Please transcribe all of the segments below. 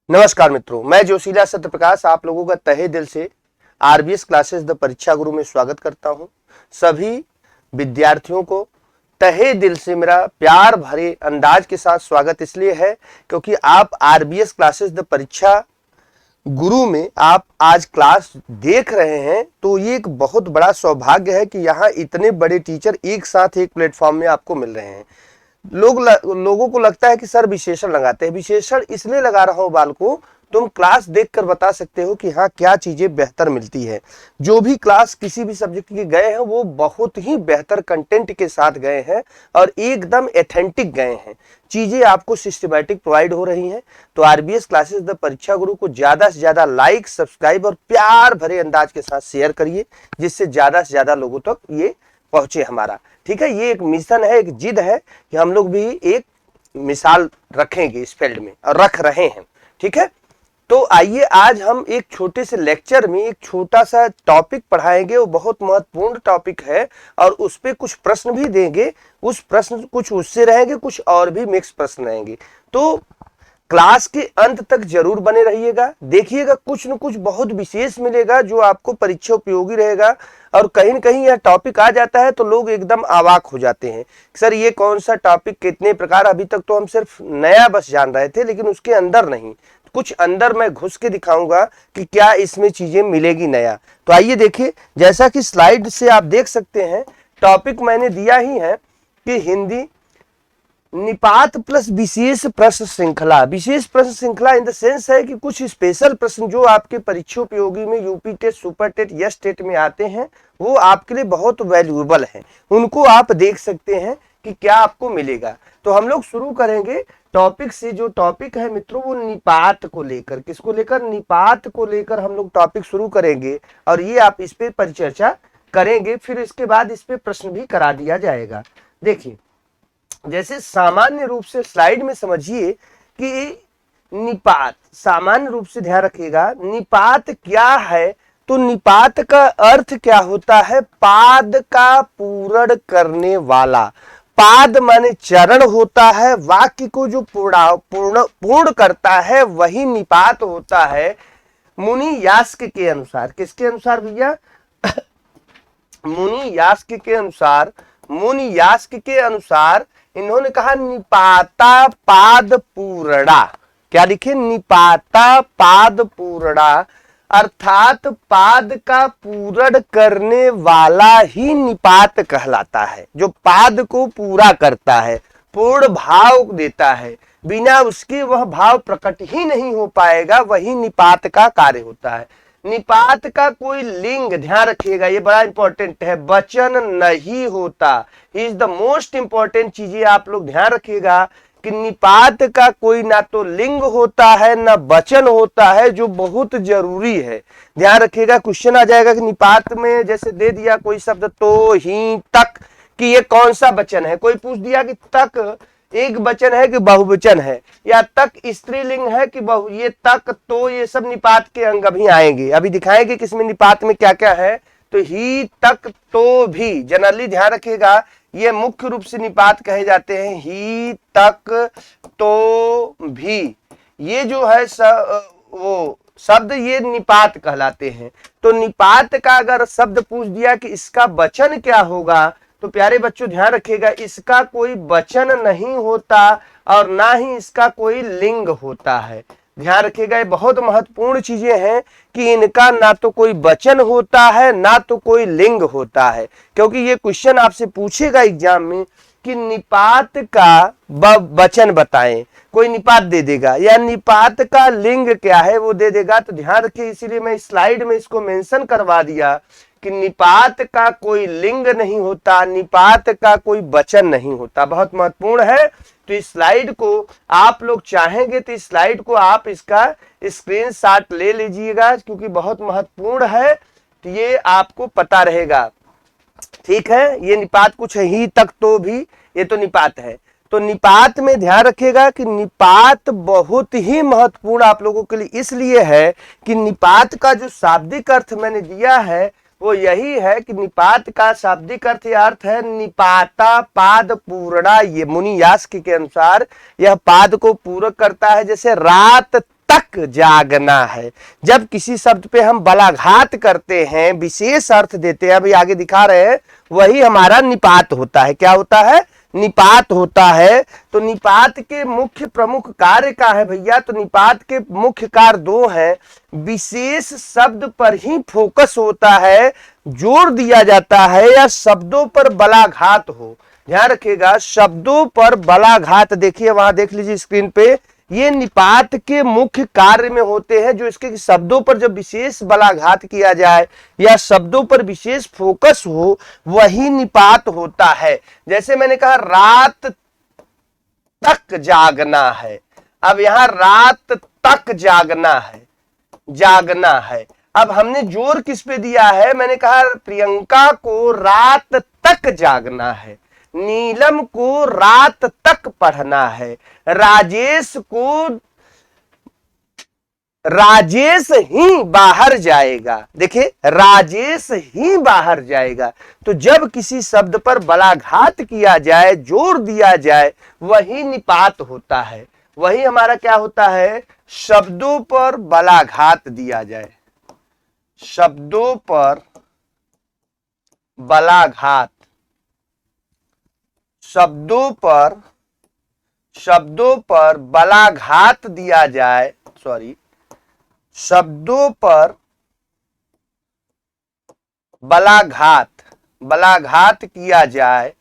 नमस्कार मित्रों, मैं जोशीला सत्यप्रकाश आप लोगों का तहे दिल से आरबीएस क्लासेस द परीक्षा गुरु में स्वागत करता हूं। सभी विद्यार्थियों को तहे दिल से मेरा प्यार भरे अंदाज के साथ स्वागत इसलिए है क्योंकि आप आरबीएस क्लासेस द परीक्षा गुरु में आप आज क्लास देख रहे हैं, तो ये एक बहुत बड़ा सौभाग्य है कि यहाँ इतने बड़े टीचर एक साथ एक प्लेटफॉर्म में आपको मिल रहे हैं। लोगों को लगता है कि सर विशेषण लगाते हैं। विशेषण इसलिए लगा रहा हूं बालकों, तुम क्लास देखकर बता सकते हो कि हाँ क्या चीजें बेहतर मिलती है। जो भी क्लास किसी भी सब्जेक्ट के गए हैं वो बहुत ही बेहतर कंटेंट के साथ गए हैं और एकदम एथेंटिक गए हैं। चीजें आपको सिस्टमैटिक प्रोवाइड हो रही हैं। तो आरबीएस क्लासेस द परीक्षा गुरु को ज्यादा से ज्यादा लाइक, सब्सक्राइब और प्यार भरे अंदाज के साथ शेयर करिए, जिससे ज्यादा से ज्यादा लोगों तक ये पहुंचे हमारा। ठीक है, ये एक मिशन है, एक जिद है कि हम लोग भी एक मिसाल रखेंगे इस फील्ड में और रख रहे हैं। ठीक है, तो आइए आज हम एक छोटे से लेक्चर में एक छोटा सा टॉपिक पढ़ाएंगे। वो बहुत महत्वपूर्ण टॉपिक है और उस पे कुछ प्रश्न भी देंगे। उस प्रश्न कुछ उससे रहेंगे, कुछ और भी मिक्स प्रश्न रहेंगे। तो क्लास के अंत तक जरूर बने रहिएगा, देखिएगा कुछ न कुछ बहुत विशेष मिलेगा जो आपको परीक्षा उपयोगी रहेगा। और कहीं न कहीं यह टॉपिक आ जाता है तो लोग एकदम अवाक हो जाते हैं, सर ये कौन सा टॉपिक, कितने प्रकार। अभी तक तो हम सिर्फ नया बस जान रहे थे, लेकिन उसके अंदर नहीं, कुछ अंदर मैं घुस के दिखाऊंगा कि क्या इसमें चीजें मिलेगी नया। तो आइए देखिए, जैसा कि स्लाइड से आप देख सकते हैं, टॉपिक मैंने दिया ही है कि हिंदी निपात प्लस विशेष प्रश्न श्रृंखला। विशेष प्रश्न श्रृंखला इन द सेंस है कि कुछ स्पेशल प्रश्न जो आपके परीक्षा उपयोगी में यूपी टेट, सुपर टेट, यस टेट में आते हैं, वो आपके लिए बहुत वैल्यूएबल हैं। उनको आप देख सकते हैं कि क्या आपको मिलेगा। तो हम लोग शुरू करेंगे टॉपिक से। जो टॉपिक है मित्रों वो निपात को लेकर, किसको लेकर, निपात को लेकर हम लोग टॉपिक शुरू करेंगे और ये आप इस पे परिचर्चा करेंगे। फिर इसके बाद इस पे प्रश्न भी करा दिया जाएगा। देखिए, जैसे सामान्य रूप से स्लाइड में समझिए कि निपात, सामान्य रूप से ध्यान रखिएगा, निपात क्या है। तो निपात का अर्थ क्या होता है, पाद का पूर्ण करने वाला। पाद माने चरण होता है, वाक्य को जो पूर्ण करता है वही निपात होता है। मुनि यास्क के अनुसार, किसके अनुसार भैया, मुनि यास्क के अनुसार, मुनि यास्क के अनुसार इन्होंने कहा निपाता पाद पूर्णा। क्या लिखे, निपाता पाद पूर्णा, अर्थात पाद का पूर्ण करने वाला ही निपात कहलाता है। जो पाद को पूरा करता है, पूर्ण भाव देता है, बिना उसके वह भाव प्रकट ही नहीं हो पाएगा, वही निपात का कार्य होता है। निपात का कोई लिंग, ध्यान रखिएगा ये बड़ा इंपॉर्टेंट है, वचन नहीं होता। इज द मोस्ट इंपॉर्टेंट चीजें आप लोग ध्यान रखिएगा कि निपात का कोई ना तो लिंग होता है ना वचन होता है, जो बहुत जरूरी है। ध्यान रखिएगा, क्वेश्चन आ जाएगा कि निपात में जैसे दे दिया कोई शब्द तो, ही, तक, कि ये कौन सा वचन है। कोई पूछ दिया कि तक एक वचन है कि बहुवचन है, या तक स्त्रीलिंग है कि बहु, ये तक तो, ये सब निपात के अंग अभी आएंगे, अभी दिखाएंगे कि इसमें निपात में क्या क्या है। तो ही, तक, तो भी जनरली ध्यान रखिएगा ये मुख्य रूप से निपात कहे जाते हैं। ही, तक, तो, भी, ये जो है वो शब्द ये निपात कहलाते हैं। तो निपात का अगर शब्द पूछ दिया कि इसका वचन क्या होगा, तो प्यारे बच्चों ध्यान रखिएगा इसका कोई वचन नहीं होता और ना ही इसका कोई लिंग होता है। ध्यान रखिएगा ये बहुत महत्वपूर्ण चीजें हैं कि इनका ना तो कोई वचन होता है ना तो कोई लिंग होता है। क्योंकि ये क्वेश्चन आपसे पूछेगा एग्जाम में कि निपात का वचन बताएं, कोई निपात दे देगा, या निपात का लिंग क्या है वो दे देगा। तो ध्यान रखिए, इसीलिए मैं स्लाइड में इसको मेंशन करवा दिया कि निपात का कोई लिंग नहीं होता, निपात का कोई वचन नहीं होता। बहुत महत्वपूर्ण है। तो इस स्लाइड को आप लोग चाहेंगे तो इस स्लाइड को आप इसका स्क्रीनशॉट ले लीजिएगा, क्योंकि बहुत महत्वपूर्ण है, तो ये आपको पता रहेगा। ठीक है, ये निपात कुछ है, ही, तक, तो, भी, ये तो निपात है। तो निपात में ध्यान रखिएगा कि निपात बहुत ही महत्वपूर्ण आप लोगों के लिए इसलिए है कि निपात का जो शाब्दिक अर्थ मैंने दिया है वो यही है कि निपात का शाब्दिक अर्थ है निपाता पाद पूर्णा। ये मुनि यास्क के अनुसार यह पाद को पूरक करता है। जैसे रात तक जागना है। जब किसी शब्द पे हम बलाघात करते हैं, विशेष अर्थ देते हैं, अभी आगे दिखा रहे हैं, वही हमारा निपात होता है। क्या होता है? निपात होता है। तो निपात के मुख्य प्रमुख कार्य का है भैया, तो निपात के मुख्य कार्य दो हैं। विशेष शब्द पर ही फोकस होता है, जोर दिया जाता है, या शब्दों पर बलाघात हो। ध्यान रखिएगा, शब्दों पर बलाघात, देखिए वहां देख लीजिए स्क्रीन पे, ये निपात के मुख्य कार्य में होते हैं, जो इसके शब्दों पर जब विशेष बलाघात किया जाए या शब्दों पर विशेष फोकस हो, वही निपात होता है। जैसे मैंने कहा रात तक जागना है, अब यहां रात तक जागना है, जागना है। अब हमने जोर किस पे दिया है? मैंने कहा प्रियंका को रात तक जागना है, नीलम को रात तक पढ़ना है, राजेश को, राजेश ही बाहर जाएगा। देखिए राजेश ही बाहर जाएगा। तो जब किसी शब्द पर बलाघात किया जाए, जोर दिया जाए, वही निपात होता है। वही हमारा क्या होता है? शब्दों पर बलाघात दिया जाए, शब्दों पर बलाघात, शब्दों पर बलाघात दिया जाए, सॉरी, शब्दों पर बलाघात किया जाए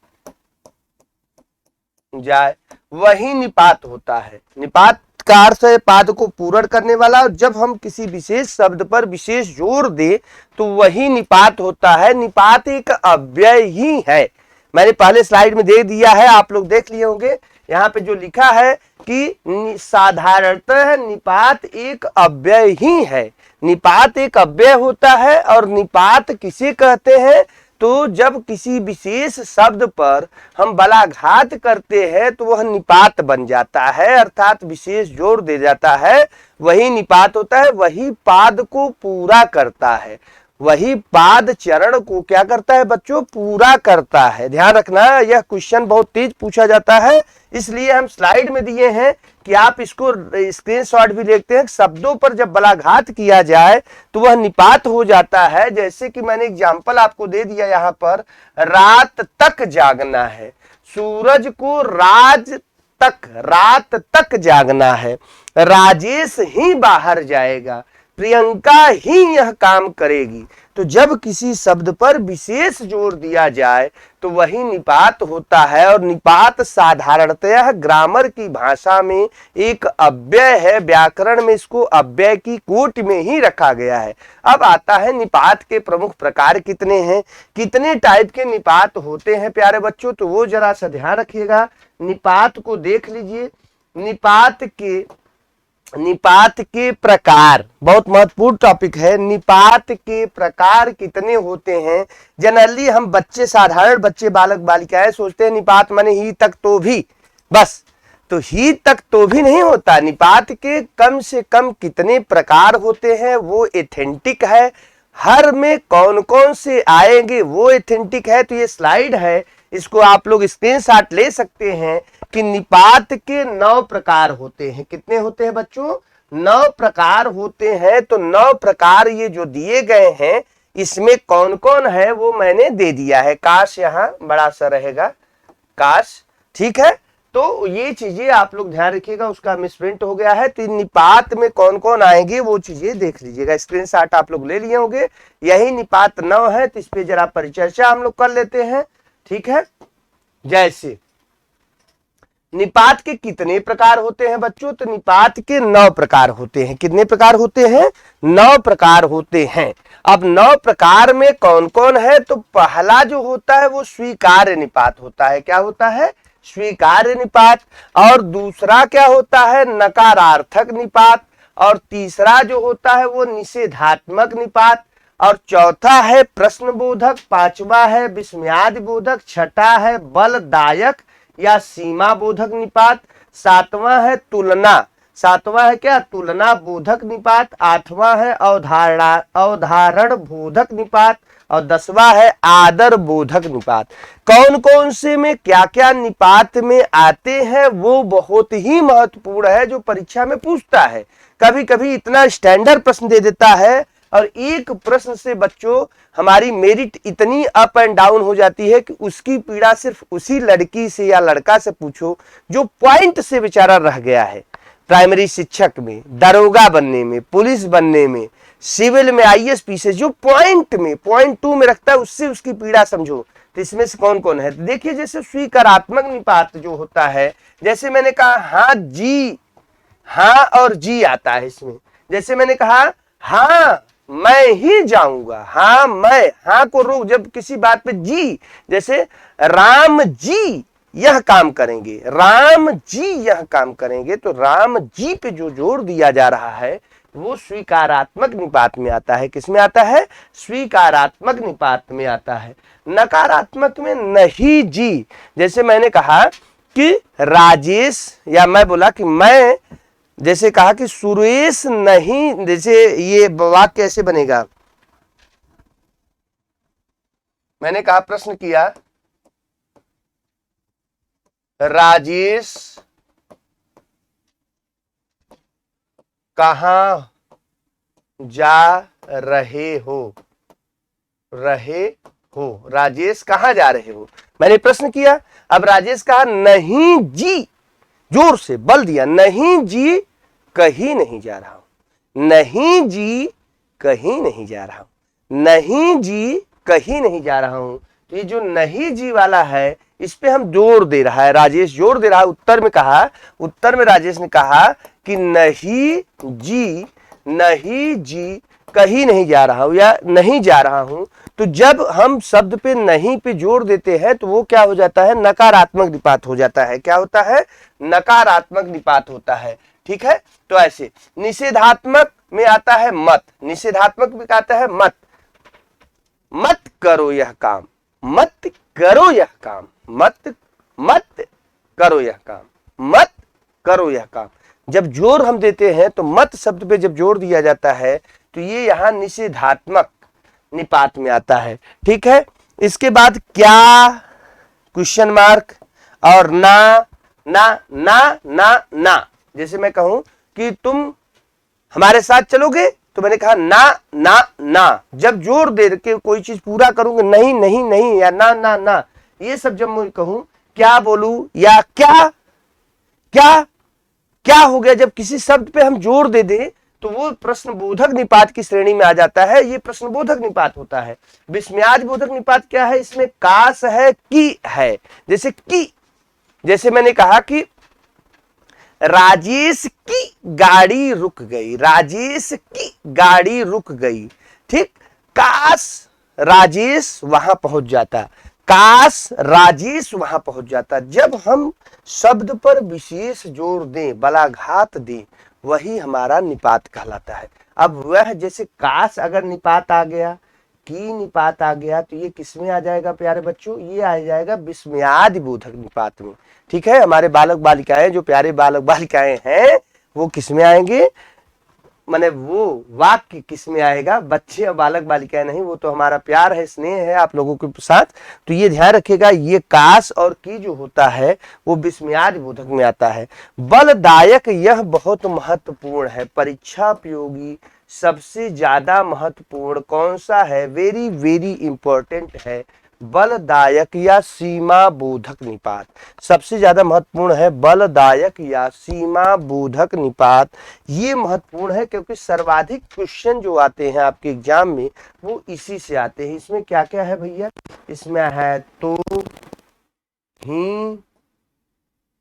वही निपात होता है। निपात का अर्थ है पाद को पूर्ण करने वाला, और जब हम किसी विशेष शब्द पर विशेष जोर दे तो वही निपात होता है। निपात एक अव्यय ही है, मैंने पहले स्लाइड में दे दिया है, आप लोग देख लिए होंगे। यहाँ पे जो लिखा है कि साधारणतः निपात एक अव्यय ही है। निपात एक अव्यय होता है, और निपात किसे कहते हैं? तो जब किसी विशेष शब्द पर हम बलाघात करते हैं तो वह निपात बन जाता है, अर्थात विशेष जोर दे जाता है, वही निपात होता है। वही पाद को पूरा करता है, वही पाद चरण को क्या करता है बच्चों? पूरा करता है। ध्यान रखना, यह क्वेश्चन बहुत तेज पूछा जाता है, इसलिए हम स्लाइड में दिए हैं कि आप इसको स्क्रीनशॉट भी लेते हैं। शब्दों पर जब बलाघात किया जाए तो वह निपात हो जाता है। जैसे कि मैंने एग्जाम्पल आपको दे दिया, यहाँ पर रात तक जागना है, सूरज को रात तक जागना है, राजेश ही बाहर जाएगा, प्रियंका ही यह काम करेगी। तो जब किसी शब्द पर विशेष जोर दिया जाए तो वही निपात होता है, और निपात साधारणतः ग्रामर की भाषा में एक अव्यय है। व्याकरण में इसको अव्यय की कोटि में ही रखा गया है। अब आता है निपात के प्रमुख प्रकार कितने हैं, कितने टाइप के निपात होते हैं प्यारे बच्चों, तो वो जरा सा ध्यान रखिएगा। निपात को देख लीजिए। निपात के प्रकार बहुत महत्वपूर्ण टॉपिक है। निपात के प्रकार कितने होते हैं? जनरली हम बच्चे, साधारण बच्चे, बालक बालिकाएं सोचते हैं निपात माने ही तक तो भी, बस। तो ही तक तो भी नहीं होता। निपात के कम से कम कितने प्रकार होते हैं वो एथेंटिक है। हर में कौन कौन से आएंगे वो एथेंटिक है। तो ये स्लाइड है, इसको आप लोग स्क्रीनशॉट ले सकते हैं कि निपात के 9 प्रकार होते हैं। कितने होते हैं बच्चों? 9 प्रकार होते हैं। तो 9 प्रकार ये जो दिए गए हैं, इसमें कौन कौन है वो मैंने दे दिया है। काश यहाँ बड़ा सा रहेगा, काश, ठीक है। तो ये चीजें आप लोग ध्यान रखिएगा, उसका मिसप्रिंट हो गया है। तो निपात में कौन कौन आएंगे वो चीजें देख लीजिएगा। स्क्रीनशॉट आप लोग ले लिए होंगे। यही निपात 9 है, तो इस पे जरा परिचर्चा हम लोग कर लेते हैं, ठीक है। जैसे निपात के कितने प्रकार होते हैं बच्चों? तो निपात के 9 प्रकार होते हैं। कितने प्रकार होते हैं? 9 प्रकार होते हैं। अब 9 प्रकार में कौन कौन है? तो पहला जो होता है वो स्वीकार्य निपात होता है। क्या होता है? स्वीकार्य निपात। और दूसरा क्या होता है? नकारार्थक निपात। और तीसरा जो होता है वो निषेधात्मक निपात। और चौथा है प्रश्नबोधक, पांचवा है विस्मयादि बोधक, छठा है बलदायक या सीमा बोधक निपात, सातवां है तुलना, सातवां है क्या, तुलना बोधक निपात, आठवां है अवधारण बोधक निपात, और 10वां है आदर बोधक निपात। कौन कौन से में क्या क्या निपात में आते हैं वो बहुत ही महत्वपूर्ण है, जो परीक्षा में पूछता है। कभी कभी इतना स्टैंडर्ड प्रश्न दे देता है और एक प्रश्न से बच्चों हमारी मेरिट इतनी अप एंड डाउन हो जाती है कि उसकी पीड़ा सिर्फ उसी लड़की से या लड़का से पूछो जो पॉइंट से बेचारा रह गया है। प्राइमरी शिक्षक में, दरोगा बनने में, पुलिस बनने में, सिविल में, आईएएस पीसीएस, जो पॉइंट में, पॉइंट 2 में रखता है, उससे उसकी पीड़ा समझो। तो इसमें से कौन कौन है, तो देखिए जैसे स्वीकारात्मक निपात जो होता है, जैसे मैंने कहा हाँ जी, हाँ और जी आता है इसमें। जैसे मैंने कहा हाँ मैं ही जाऊंगा, हाँ मैं, हाँ को रोक जब किसी बात पे जी, जैसे राम जी यह काम करेंगे, राम जी यह काम करेंगे, तो राम जी पे जो जोर दिया जा रहा है वो स्वीकारात्मक निपात में आता है। किसमें आता है, स्वीकारात्मक निपात में आता है। नकारात्मक में नहीं जी, जैसे मैंने कहा कि राजेश, या मैं बोला कि मैं, जैसे कहा कि सुरेश नहीं, जैसे ये वाक्य कैसे बनेगा, मैंने कहा प्रश्न किया राजेश कहाँ जा रहे हो, राजेश कहाँ जा रहे हो, मैंने प्रश्न किया। अब राजेश कहा नहीं जी, जोर से बल दिया, नहीं जी कहीं नहीं जा रहा हूं, नहीं जी कहीं नहीं जा रहा हूं, नहीं जी कहीं नहीं जा रहा हूं। तो ये जो नहीं जी वाला है इस पे हम जोर दे रहा है, राजेश जोर दे रहा है। उत्तर में कहा, उत्तर में राजेश ने कहा कि नहीं जी कहीं नहीं जा रहा हूं या नहीं जा रहा हूं। तो जब हम शब्द पे नहीं पे जोर देते हैं तो वो क्या हो जाता है, नकारात्मक निपात हो जाता है। क्या होता है, नकारात्मक निपात होता है। ठीक है, तो ऐसे निषेधात्मक में आता है मत, निषेधात्मक में आता है मत, मत करो यह काम, मत करो यह काम, मत करो यह काम, मत करो यह काम। जब जोर हम देते हैं तो मत शब्द पे जब जोर दिया जाता है तो ये यहां निषेधात्मक निपात में आता है। ठीक है, इसके बाद क्या, क्वेश्चन मार्क, और ना ना ना ना ना। जैसे मैं कहूं कि तुम हमारे साथ चलोगे तो मैंने कहा ना ना ना, जब जोर दे के कोई चीज पूरा करूंगा, नहीं नहीं नहीं या ना ना ना, ये सब जब मैं कहूं, क्या बोलूं या क्या क्या क्या हो गया, जब किसी शब्द पे हम जोर दे दें तो वो प्रश्नबोधक निपात की श्रेणी में आ जाता है, ये प्रश्नबोधक निपात होता है। विस्मयाज बोधक निपात क्या है, इसमें काश है, की है, जैसे की, जैसे मैंने कहा कि राजेश की गाड़ी रुक गई, राजेश की गाड़ी रुक गई। ठीक, काश राजेश वहां पहुंच जाता, काश राजेश वहां पहुंच जाता। जब हम शब्द पर विशेष जोर दें, बलाघात दें, वही हमारा निपात कहलाता है। अब वह जैसे काश अगर निपात आ गया, की निपात आ गया, तो ये किसमें आ जाएगा प्यारे बच्चों, ये आ जाएगा विस्मयादि बोधक निपात में। ठीक है, हमारे बालक बालिकाएं, जो प्यारे बालक बालिकाएं हैं, वो किसमें आएंगे, माने वो वाक्य किसमें आएगा, बच्चे और बालक बालिकाएं नहीं, वो तो हमारा प्यार है, स्नेह है आप लोगों के साथ। तो ये ध्यान रखिएगा, ये काश और की जो होता है वो विस्मयादि बोधक में आता है। बलदायक, यह बहुत महत्वपूर्ण है, परीक्षा उपयोगी, सबसे ज्यादा महत्वपूर्ण कौन सा है, वेरी वेरी इंपॉर्टेंट है, बलदायक या सीमा बोधक निपात सबसे ज्यादा महत्वपूर्ण है। बलदायक या सीमा बोधक निपात ये महत्वपूर्ण है क्योंकि सर्वाधिक क्वेश्चन जो आते हैं आपके एग्जाम में वो इसी से आते हैं। इसमें क्या क्या है भैया, इसमें है तो, ही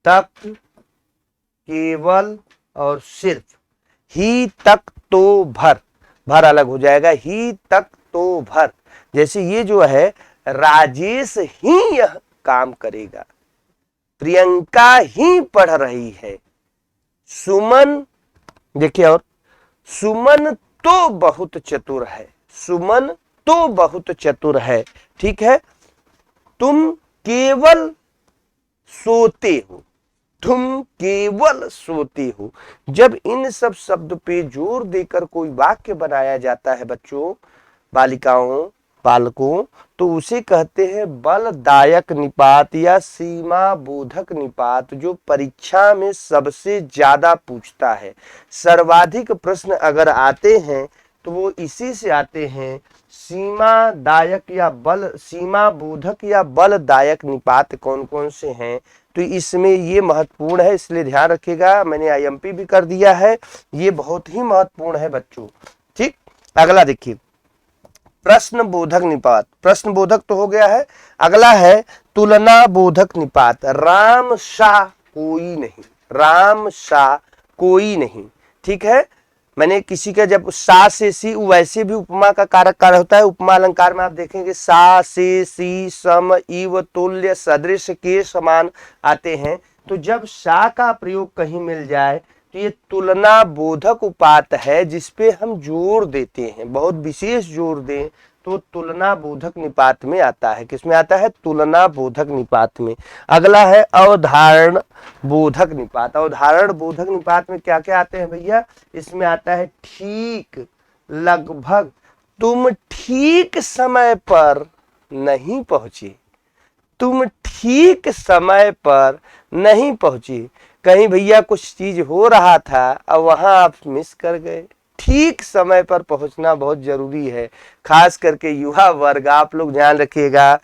तक, केवल और सिर्फ। ही तक तो भर, भर अलग हो जाएगा, ही तक तो भर। जैसे ये जो है, राजेश ही यह काम करेगा, प्रियंका ही पढ़ रही है, सुमन, देखिए, और सुमन तो बहुत चतुर है, सुमन तो बहुत चतुर है। ठीक है, तुम केवल सोते हो, तुम केवल सोते हो। जब इन सब शब्द पे जोर देकर कोई वाक्य बनाया जाता है बच्चों, बालिकाओं, बालकों, तो उसे कहते हैं बलदायक निपात या सीमा बोधक निपात, जो परीक्षा में सबसे ज्यादा पूछता है। सर्वाधिक प्रश्न अगर आते हैं तो वो इसी से आते हैं, सीमा बोधक या बलदायक निपात कौन कौन से हैं। तो इसमें ये महत्वपूर्ण है, इसलिए ध्यान रखिएगा, मैंने IMP भी कर दिया है, ये बहुत ही महत्वपूर्ण है बच्चों। ठीक, अगला देखिए, प्रश्न बोधक निपात। प्रश्न बोधक तो हो गया है, अगला है तुलना बोधक निपात। राम सा कोई नहीं, राम सा कोई नहीं। ठीक है, मैंने किसी का जब सा से सी, वैसे भी उपमा का कारक कार्य होता है। उपमा अलंकार में आप देखेंगे सा से सी सम इव तुल्य सदृश के समान आते हैं। तो जब सा का प्रयोग कहीं मिल जाए तो ये तुलना बोधक उपात है, जिसपे हम जोर देते हैं, बहुत विशेष जोर दें तो तुलना बोधक निपात में आता है। किसमें आता है? तुलना बोधक निपात में। अगला है अवधारण बोधक निपात। अवधारण बोधक निपात में क्या क्या आते हैं भैया? इसमें आता है ठीक, लगभग, तुम ठीक समय पर नहीं पहुंचे, तुम ठीक समय पर नहीं पहुंचे। कहीं भैया कुछ चीज हो रहा था और वहां आप मिस कर गए। ठीक समय पर पहुंचना बहुत जरूरी है, खास करके युवा वर्ग। आप लोग ध्यान रखिएगा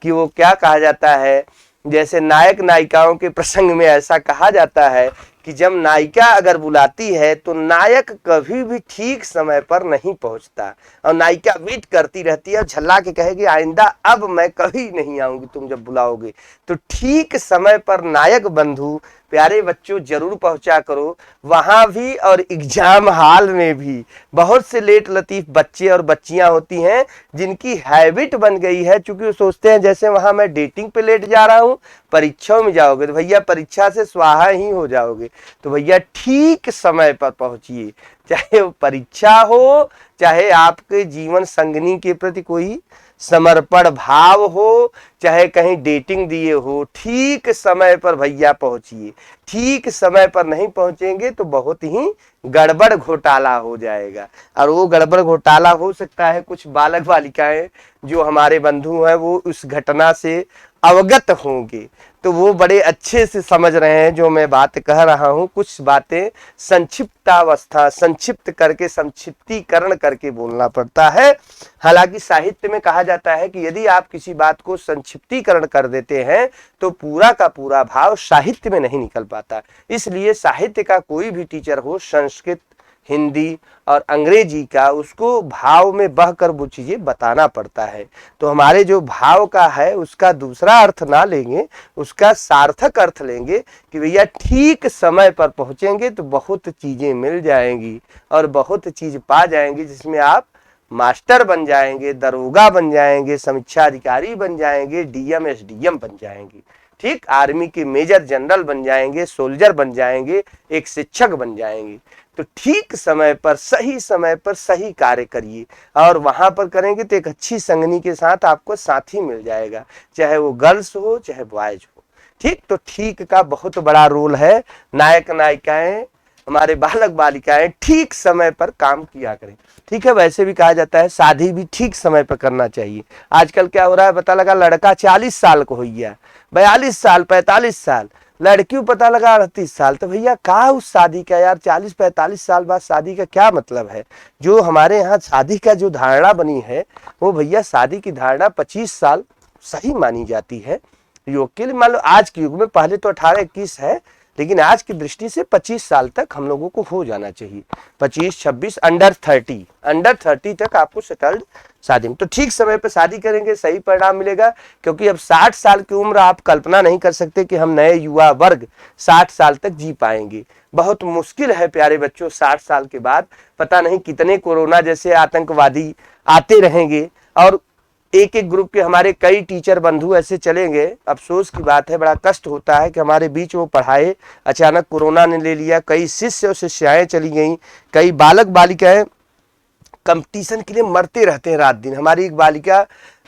कि वो क्या कहा जाता है, जैसे नायक नायिकाओं के प्रसंग में ऐसा कहा जाता है कि जब नायिका अगर बुलाती है तो नायक कभी भी ठीक समय पर नहीं पहुंचता, और नायिका वेट करती रहती है, झल्ला के कहेगी आइंदा अब मैं कभी नहीं आऊंगी तुम जब बुलाओगे। तो ठीक समय पर नायक बंधु प्यारे बच्चों जरूर पहुंचा करो वहां भी, और एग्जाम हॉल में भी। बहुत से लेट लतीफ बच्चे और बच्चियां होती हैं जिनकी हैबिट बन गई है, चूंकि वो सोचते हैं जैसे वहां मैं डेटिंग पे लेट जा रहा हूं, परीक्षाओं में जाओगे तो भैया परीक्षा से स्वाहा ही हो जाओगे। तो भैया ठीक समय पर पहुंचिए, चाहे वो परीक्षा हो, चाहे आपके जीवन संगनी के प्रति कोई समर्पण भाव हो, चाहे कहीं डेटिंग दिए हो, ठीक समय पर भैया पहुंचिए। ठीक समय पर नहीं पहुंचेंगे तो बहुत ही गड़बड़ घोटाला हो जाएगा, और वो गड़बड़ घोटाला हो सकता है। कुछ बालक बालिकाएं जो हमारे बंधु हैं वो उस घटना से अवगत होंगे, तो वो बड़े अच्छे से समझ रहे हैं जो मैं बात कह रहा हूं। कुछ बातें संक्षिप्तावस्था, संक्षिप्त करके, संक्षिप्तीकरण करके बोलना पड़ता है। हालांकि साहित्य में कहा जाता है कि यदि आप किसी बात को संक्षिप्तीकरण कर देते हैं तो पूरा का पूरा भाव साहित्य में नहीं निकल पाता। इसलिए साहित्य का कोई भी टीचर हो, संस्कृत, हिंदी और अंग्रेजी का, उसको भाव में बहकर वो चीजें बताना पड़ता है। तो हमारे जो भाव का है उसका दूसरा अर्थ ना लेंगे, उसका सार्थक अर्थ लेंगे कि भैया ठीक समय पर पहुंचेंगे तो बहुत चीजें मिल जाएंगी और बहुत चीज पा जाएंगे, जिसमें आप मास्टर बन जाएंगे, दरोगा बन जाएंगे, समीक्षा अधिकारी बन जाएंगे, DM SDM बन जाएंगे। ठीक, आर्मी के मेजर जनरल बन जाएंगे, सोल्जर बन जाएंगे, एक शिक्षक बन जाएंगे। तो ठीक समय पर, सही समय पर सही कार्य करिए, और वहां पर करेंगे तो एक अच्छी संगनी के साथ आपको साथी मिल जाएगा, चाहे वो गर्ल्स हो चाहे बॉयज हो। ठीक, तो ठीक का बहुत बड़ा रोल है। नायक नायिकाएं, हमारे बालक बालिकाएं ठीक समय पर काम किया करें। ठीक है, वैसे भी कहा जाता है शादी भी ठीक समय पर करना चाहिए। आजकल क्या हो रहा है पता लगा, लड़का 40 साल को हो गया, 42 साल, 45 साल, लड़की को पता लगा 38 साल। तो भैया का उस शादी का यार, 40-45 साल बाद शादी का क्या मतलब है? जो हमारे यहाँ शादी का जो धारणा बनी है वो भैया शादी की धारणा 25 साल सही मानी जाती है योग के लिए। मान लो आज के युग में, पहले तो 18-21 है, लेकिन आज की दृष्टि से 25 साल तक हम लोगों को हो जाना चाहिए। 25-26, अंडर 30 तक आपको सेटल्ड शादी में, तो ठीक समय पर शादी करेंगे सही परिणाम मिलेगा। क्योंकि अब 60 साल की उम्र, आप कल्पना नहीं कर सकते कि हम नए युवा वर्ग 60 साल तक जी पाएंगे। बहुत मुश्किल है प्यारे बच्चों। 60 साल के बाद पता नहीं कितने कोरोना जैसे आतंकवादी आते रहेंगे, और एक एक ग्रुप के हमारे कई टीचर बंधु ऐसे चलेंगे। अफसोस की बात है, बड़ा कष्ट होता है कि हमारे बीच वो पढ़ाए, अचानक कोरोना ने ले लिया, कई शिष्य और शिष्याएं चली गई, कई बालक बालिकाएं कंपटीशन के लिए मरते रहते हैं रात दिन। हमारी एक बालिका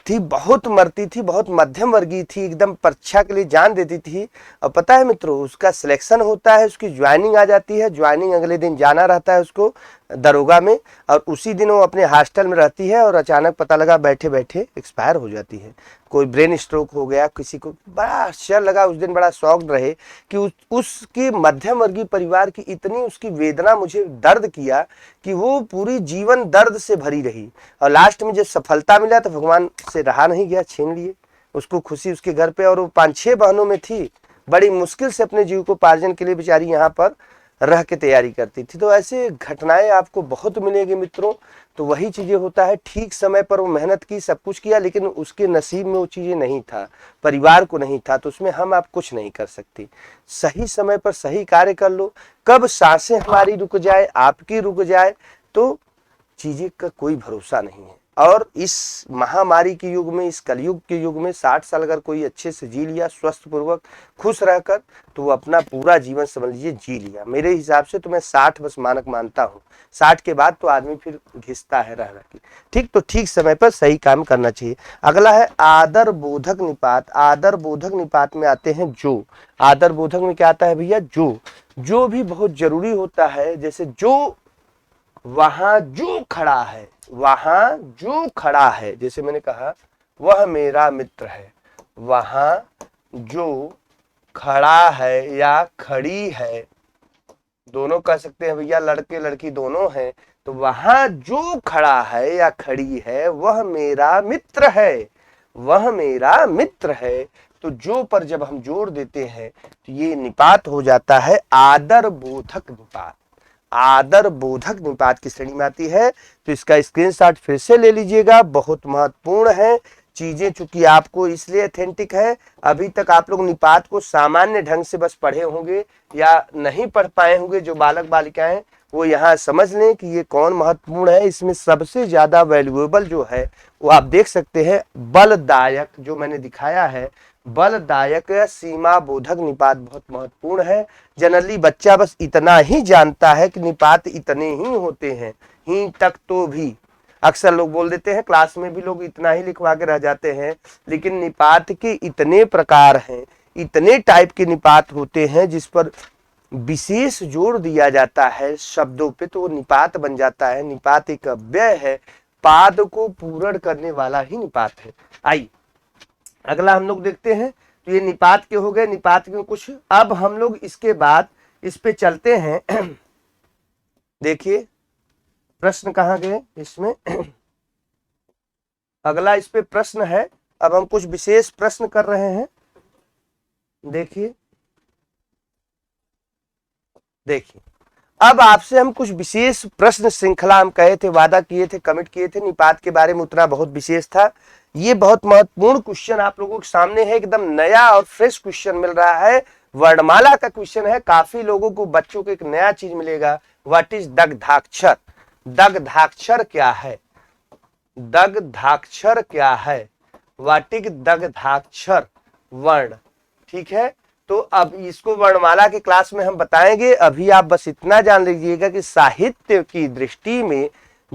थी, बहुत मरती थी, बहुत मध्यम वर्गीय थी, एकदम परीक्षा के लिए जान देती थी। और पता है मित्रों, उसका सिलेक्शन होता है, उसकी ज्वाइनिंग आ जाती है, ज्वाइनिंग अगले दिन जाना रहता है उसको दरोगा में, और उसी दिन वो अपने हॉस्टल में रहती है और अचानक पता लगा बैठे बैठे एक्सपायर हो जाती है। कोई ब्रेन स्ट्रोक हो गया, किसी को बड़ा आश्चर्य लगा उस दिन, बड़ा शॉक्ड रहे कि उसकी मध्यम वर्गीय परिवार की इतनी उसकी वेदना मुझे दर्द किया कि वो पूरी जीवन दर्द से भरी रही। और लास्ट में जब सफलता मिला तो भगवान से रहा नहीं गया, छीन लिए उसको खुशी उसके घर पे। और वो 5-6 बहनों में थी, बड़ी मुश्किल से अपने जीविकोपार्जन के लिए बेचारी यहाँ पर रह के तैयारी करती थी। तो ऐसे घटनाएं आपको बहुत मिलेंगी मित्रों। तो वही चीजें होता है, ठीक समय पर वो मेहनत की, सब कुछ किया, लेकिन उसके नसीब में वो चीजें नहीं था, परिवार को नहीं था, तो उसमें हम आप कुछ नहीं कर सकते। सही समय पर सही कार्य कर लो, कब सांसें हमारी रुक जाए, आपकी रुक जाए, तो चीजें का कोई भरोसा नहीं है। और इस महामारी के युग में, इस कलयुग के युग में 60 साल अगर कोई अच्छे से जी लिया, स्वस्थ पूर्वक खुश रहकर, तो वो अपना पूरा जीवन समझ लीजिए जी लिया। मेरे हिसाब से तो मैं 60 बस मानक मानता हूँ। 60 के बाद तो आदमी फिर घिसता है रह के। ठीक, तो ठीक समय पर सही काम करना चाहिए। अगला है आदर बोधक निपात। आदर बोधक निपात में आते हैं जो। आदर बोधक में क्या आता है भैया? जो भी बहुत जरूरी होता है। जैसे जो वहां जो खड़ा है, वहां जो खड़ा है, जैसे मैंने कहा वह मेरा मित्र है, वहां जो खड़ा है या खड़ी है, दोनों कह सकते हैं भैया, लड़के लड़की दोनों हैं। तो वहां जो खड़ा है या खड़ी है वह मेरा मित्र है, वह मेरा मित्र है। तो जो पर जब हम जोड़ देते हैं तो ये निपात हो जाता है आदर बोधक निपात। आदर बोधक निपात की श्रेणी में आती है। तो इसका स्क्रीनशॉट फिर से ले लीजिएगा, बहुत महत्वपूर्ण है। चीजें चूंकि आपको इसलिए ऑथेंटिक है, अभी तक आप लोग निपात को सामान्य ढंग से बस पढ़े होंगे या नहीं पढ़ पाए होंगे। जो बालक बालिकाएं वो यहाँ समझ लें कि ये कौन महत्वपूर्ण है। इसमें सबसे ज्यादा वैल्यूएबल जो है वो आप देख सकते हैं बलदायक, जो मैंने दिखाया है बलदायक या सीमा बोधक निपात बहुत महत्वपूर्ण है। जनरली बच्चा बस इतना ही जानता है कि निपात इतने ही होते हैं, ही तक तो भी अक्सर लोग बोल देते हैं, क्लास में भी लोग इतना ही लिखवा के रह जाते हैं। लेकिन निपात के इतने प्रकार हैं, इतने टाइप के निपात होते हैं जिस पर विशेष जोर दिया जाता है शब्दों पे, तो वो निपात बन जाता है। निपात एक अव्यय है, पाद को पूर्ण करने वाला ही निपात है। आइए अगला हम लोग देखते हैं। तो ये निपात के हो गए, निपात के कुछ। अब हम लोग इसके बाद इस पे चलते हैं। देखिए प्रश्न कहाँ गए इसमें। अगला इस पे प्रश्न है। अब हम कुछ विशेष प्रश्न कर रहे हैं। देखिए अब आपसे हम कुछ विशेष प्रश्न श्रृंखला हम कहे थे, वादा किए थे, कमिट किए थे निपात के बारे में, उतना बहुत विशेष था। ये बहुत महत्वपूर्ण क्वेश्चन आप लोगों के सामने है, एकदम नया और फ्रेश क्वेश्चन मिल रहा है। वर्णमाला का क्वेश्चन है। काफी लोगों को, बच्चों को एक नया चीज मिलेगा। What is दग्धाक्षर? दग्धाक्षर क्या है? दग्धाक्षर क्या है? व्हाट इज दग्धाक्षर वर्ण? ठीक है, तो अब इसको वर्णमाला के क्लास में हम बताएंगे। अभी आप बस इतना जान लीजिएगा कि साहित्य की दृष्टि में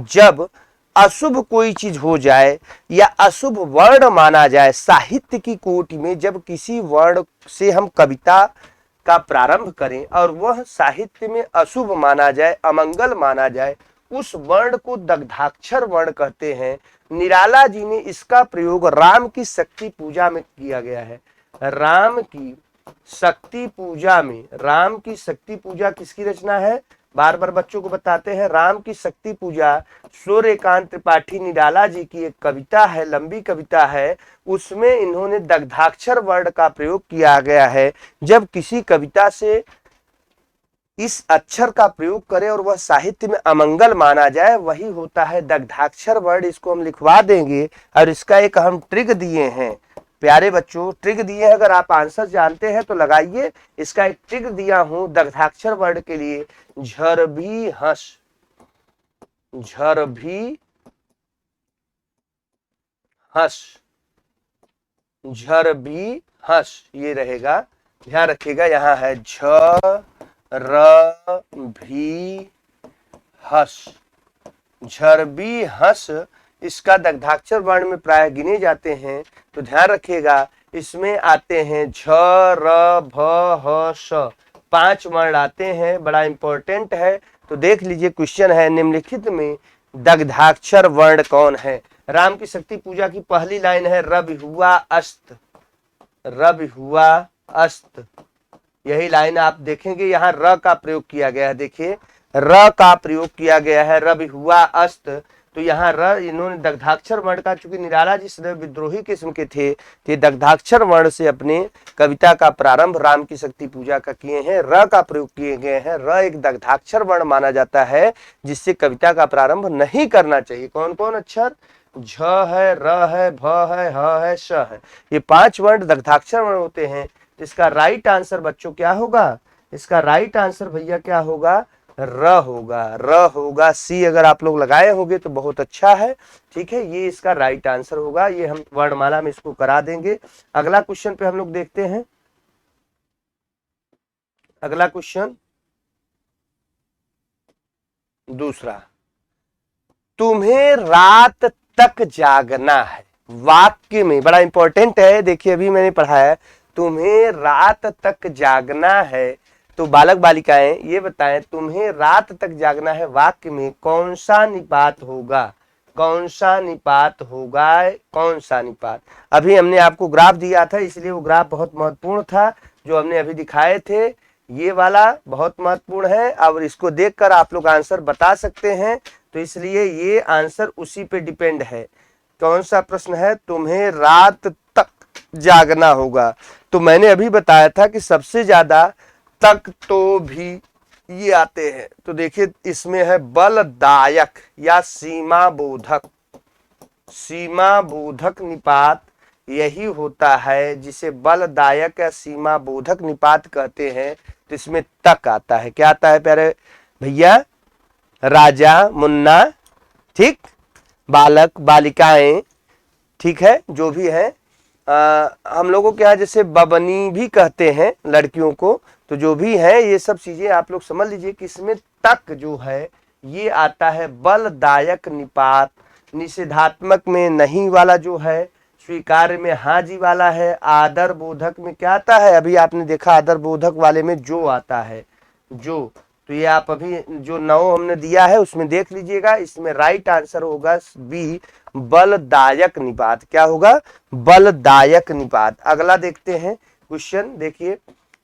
जब अशुभ कोई चीज हो जाए या अशुभ वर्ण माना जाए, साहित्य की कोटि में जब किसी वर्ण से हम कविता का प्रारंभ करें और वह साहित्य में अशुभ माना जाए, अमंगल माना जाए, उस वर्ण को दग्धाक्षर वर्ण कहते हैं। निराला जी ने इसका प्रयोग राम की शक्ति पूजा में किया गया है। राम की शक्ति पूजा में, राम की शक्ति पूजा किसकी रचना है? बार बार बच्चों को बताते हैं, राम की शक्ति पूजा सूर्यकांत त्रिपाठी निराला जी की एक कविता है, लंबी कविता है। उसमें इन्होंने दग्धाक्षर वर्ण का प्रयोग किया गया है। जब किसी कविता से इस अक्षर का प्रयोग करें और वह साहित्य में अमंगल माना जाए, वही होता है दग्धाक्षर वर्ण। इसको हम लिखवा देंगे और इसका एक हम ट्रिक दिए हैं प्यारे बच्चों, ट्रिक दिए हैं। अगर आप आंसर जानते हैं तो लगाइए। इसका एक ट्रिक दिया हूं दग्धाक्षर वर्ण के लिए। झर भी हंस, झर भी हंस, झर भी हंस, ये रहेगा। ध्यान रखिएगा, यहां है झ र भी हंस, झर भी हंस, इसका दग्धाक्षर वर्ण में प्राय गिने जाते हैं। तो ध्यान रखिएगा, इसमें आते हैं झ, र, भ, ह, श, 5 वर्ण आते हैं, बड़ा इंपॉर्टेंट है। तो देख लीजिए क्वेश्चन है, निम्नलिखित में दग्धाक्षर वर्ण कौन है। राम की शक्ति पूजा की पहली लाइन है रवि हुआ अस्त, रवि हुआ अस्त। यही लाइन आप देखेंगे, यहाँ र का प्रयोग किया गया है। देखिए र का प्रयोग किया गया है, रवि हुआ अस्त। तो यहाँ र, इन्होंने दग्धाक्षर वर्ण का, चूंकि निराला जी सदैव विद्रोही किस्म के थे, तो दग्धाक्षर वर्ण से अपने कविता का प्रारंभ राम की शक्ति पूजा का किए हैं। र का प्रयोग किए गए हैं। र एक दग्धाक्षर वर्ण माना जाता है जिससे कविता का प्रारंभ नहीं करना चाहिए। कौन कौन अक्षर? झ है, र है, भ है, ह है, श है। ये 5 वर्ण दग्धाक्षर वर्ण होते हैं। इसका राइट आंसर बच्चों क्या होगा? इसका राइट आंसर भैया क्या होगा? र होगा, र होगा। सी अगर आप लोग लगाए होंगे तो बहुत अच्छा है। ठीक है, ये इसका राइट आंसर होगा। ये हम वर्णमाला में इसको करा देंगे। अगला क्वेश्चन पे हम लोग देखते हैं। अगला क्वेश्चन दूसरा, तुम्हें रात तक जागना है। वाक्य में बड़ा इंपॉर्टेंट है। देखिए अभी मैंने पढ़ा है, तुम्हें रात तक जागना है। तो बालक बालिकाएं ये बताएं, तुम्हें रात तक जागना है, वाक्य में कौन सा निपात होगा? कौन सा निपात होगा? कौन सा निपात? अभी हमने आपको ग्राफ दिया था, इसलिए वो ग्राफ बहुत महत्वपूर्ण था जो हमने अभी दिखाए थे। ये वाला बहुत महत्वपूर्ण है और इसको देखकर आप लोग आंसर बता सकते हैं। तो इसलिए ये आंसर उसी पे डिपेंड है। कौन सा प्रश्न है? तुम्हें रात तक जागना होगा। तो मैंने अभी बताया था कि सबसे ज्यादा तक तो भी ये आते हैं। तो देखिए इसमें है बलदायक या सीमा बोधक। सीमा बोधक निपात यही होता है जिसे बलदायक या सीमा बोधक निपात कहते हैं। तो इसमें तक आता है। क्या आता है प्यारे भैया? राजा, मुन्ना, ठीक, बालक, बालिकाएं, ठीक है, जो भी है। हम लोगों के यहाँ जैसे बबनी भी कहते हैं लड़कियों को। तो जो भी है ये सब चीजें आप लोग समझ लीजिए कि इसमें तक जो है ये आता है बलदायक निपात। निषेधात्मक में नहीं वाला जो है, स्वीकार्य में हाँ जी वाला है, आदर बोधक में क्या आता है? अभी आपने देखा आदर बोधक वाले में जो आता है, जो। तो ये आप अभी जो 9 हमने दिया है उसमें देख लीजिएगा। इसमें राइट आंसर होगा बी, बलदायक निपात। क्या होगा? बलदायक निपात। अगला देखते हैं क्वेश्चन। देखिए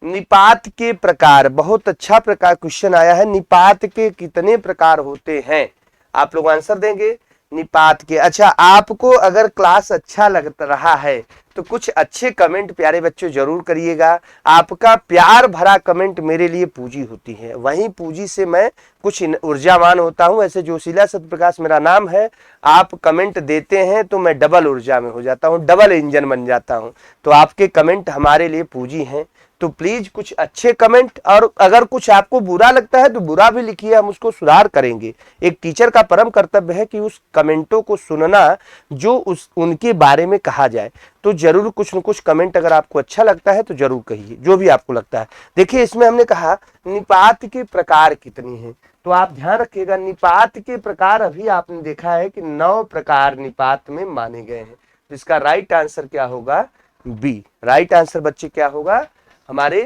निपात के प्रकार, बहुत अच्छा प्रकार क्वेश्चन आया है। निपात के कितने प्रकार होते हैं? आप लोग आंसर देंगे निपात के। अच्छा, आपको अगर क्लास अच्छा लग रहा है तो कुछ अच्छे कमेंट प्यारे बच्चों जरूर करिएगा। आपका प्यार भरा कमेंट मेरे लिए पूंजी होती है, वहीं पूंजी से मैं कुछ ऊर्जावान होता हूं। ऐसे जोशीला सत्यप्रकाश मेरा नाम है। आप कमेंट देते हैं तो मैं डबल ऊर्जा में हो जाता हूं, डबल इंजन बन जाता हूं। तो आपके कमेंट हमारे लिए पूंजी हैं। तो प्लीज कुछ अच्छे कमेंट, और अगर कुछ आपको बुरा लगता है तो बुरा भी लिखिए, हम उसको सुधार करेंगे। एक टीचर का परम कर्तव्य है कि उस कमेंटों को सुनना जो उनके बारे में कहा जाए। तो जरूर कुछ न कुछ कमेंट अगर आपको अच्छा लगता है तो जरूर कहिए, जो भी आपको लगता है। देखिए इसमें हमने कहा निपात के प्रकार कितने हैं। तो आप ध्यान रखिएगा, निपात के प्रकार अभी आपने देखा है कि 9 प्रकार निपात में माने गए हैं। तो इसका राइट आंसर क्या होगा? बी। राइट आंसर बच्चे क्या होगा? हमारे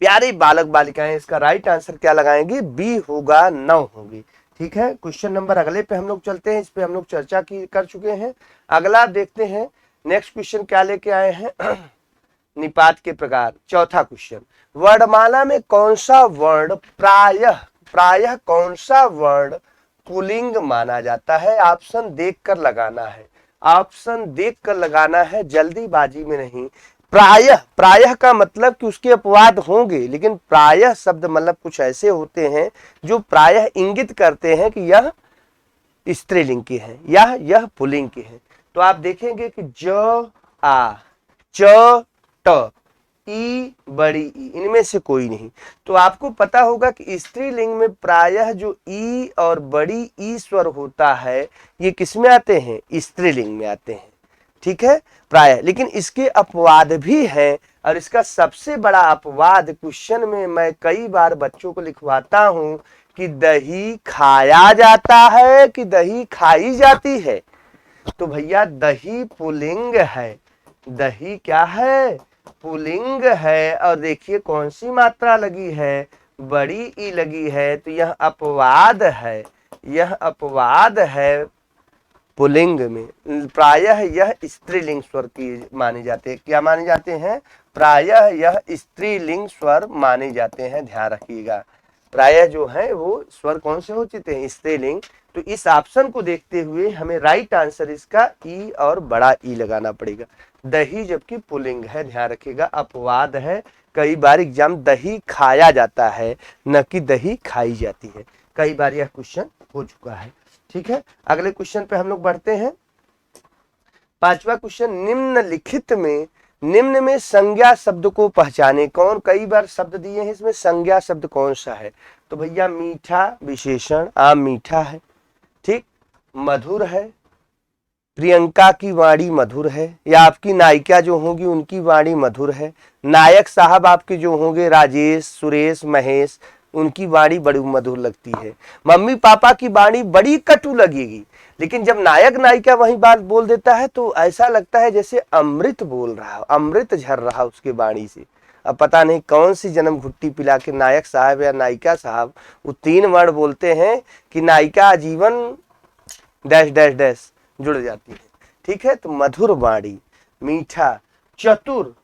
प्यारे बालक बालिकाएं इसका राइट आंसर क्या लगाएंगे? बी होगा, 9 होगी। ठीक है, क्वेश्चन नंबर अगले पे हम लोग चलते हैं। इस पे हम लोग चर्चा कर चुके हैं। अगला देखते हैं नेक्स्ट क्वेश्चन क्या लेके आए हैं। निपात के प्रकार, चौथा क्वेश्चन, वर्णमाला में कौन सा वर्ण प्रायः कौन सा वर्ण पुल्लिंग माना जाता है? ऑप्शन देखकर लगाना है। ऑप्शन देखकर लगाना है, जल्दीबाजी में नहीं। प्रायः का मतलब कि उसके अपवाद होंगे, लेकिन प्रायः शब्द मतलब कुछ ऐसे होते हैं जो प्रायः इंगित करते हैं कि यह स्त्रीलिंग के हैं या यह पुल्लिंग के हैं। तो आप देखेंगे कि ज, आ, च, ट, ई, बड़ी ई, इनमें से कोई नहीं। तो आपको पता होगा कि स्त्रीलिंग में प्रायः जो ई और बड़ी ई स्वर होता है ये किस में आते हैं? स्त्रीलिंग में आते हैं। ठीक है, प्रायः। लेकिन इसके अपवाद भी हैं। और इसका सबसे बड़ा अपवाद क्वेश्चन में मैं कई बार बच्चों को लिखवाता हूं कि दही खाया जाता है कि दही खाई जाती है। तो भैया दही पुल्लिंग है, दही क्या है, पुल्लिंग है। और देखिए कौन सी मात्रा लगी है, बड़ी ई लगी है, तो यह अपवाद है, यह अपवाद है पुल्लिंग में। प्रायः यह स्त्रीलिंग स्वर की माने जाते हैं। क्या माने जाते हैं, प्रायः यह स्त्रीलिंग स्वर माने जाते हैं, ध्यान रखिएगा। प्रायः जो है वो स्वर कौन से हो चुके हैं, स्त्रीलिंग। तो इस ऑप्शन को देखते हुए हमें राइट आंसर इसका ई और बड़ा ई लगाना पड़ेगा। दही जबकि पुल्लिंग है, ध्यान रखिएगा, अपवाद है। कई बार एग्जाम दही खाया जाता है न कि दही खाई जाती है, कई बार यह क्वेश्चन हो चुका है। ठीक है, अगले क्वेश्चन पे हम लोग बढ़ते हैं। पांचवा क्वेश्चन, निम्न में संज्ञा शब्द को पहचाने। कौन, कई बार शब्द दिए हैं इसमें, संज्ञा शब्द कौन सा है। तो भैया मीठा विशेषण, आम मीठा है, ठीक, मधुर है, प्रियंका की वाणी मधुर है, या आपकी नायिका जो होंगी उनकी वाणी मधुर है। नायक साहब आपके जो होंगे राजेश, सुरेश, महेश, उनकी वाणी बड़ी मधुर लगती है। मम्मी पापा की वाणी बड़ी कटु लगेगी, लेकिन जब नायक नायिका वही बात बोल देता है तो ऐसा लगता है जैसे अमृत बोल रहा, अमृत झर रहा उसके वाणी से। अब पता नहीं कौन सी जन्म घुट्टी पिला के नायक साहब या नायिका साहब वो 3 वर्ड बोलते हैं कि नायिका आजीवन डैश डैश डैश जुड़ जाती है। ठीक है, तो मधुर वाणी, मीठा, चतुर।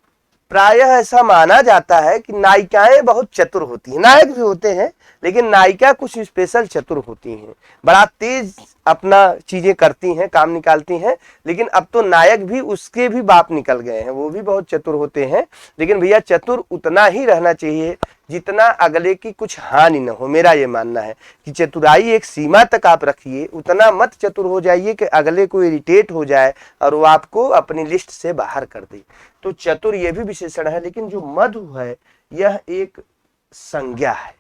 प्रायः ऐसा माना जाता है कि नायिकाएं बहुत चतुर होती हैं, नायक भी होते हैं लेकिन नायिका कुछ स्पेशल चतुर होती हैं, बड़ा तेज अपना चीजें करती हैं, काम निकालती हैं। लेकिन अब तो नायक भी उसके भी बाप निकल गए हैं, वो भी बहुत चतुर होते हैं। लेकिन भैया चतुर उतना ही रहना चाहिए जितना अगले की कुछ हानि न हो। मेरा ये मानना है कि चतुराई एक सीमा तक आप रखिए, उतना मत चतुर हो जाइए कि अगले को इरिटेट हो जाए और वो आपको अपनी लिस्ट से बाहर कर दे। तो चतुर ये भी विशेषण है, लेकिन जो मधु है यह एक संज्ञा है।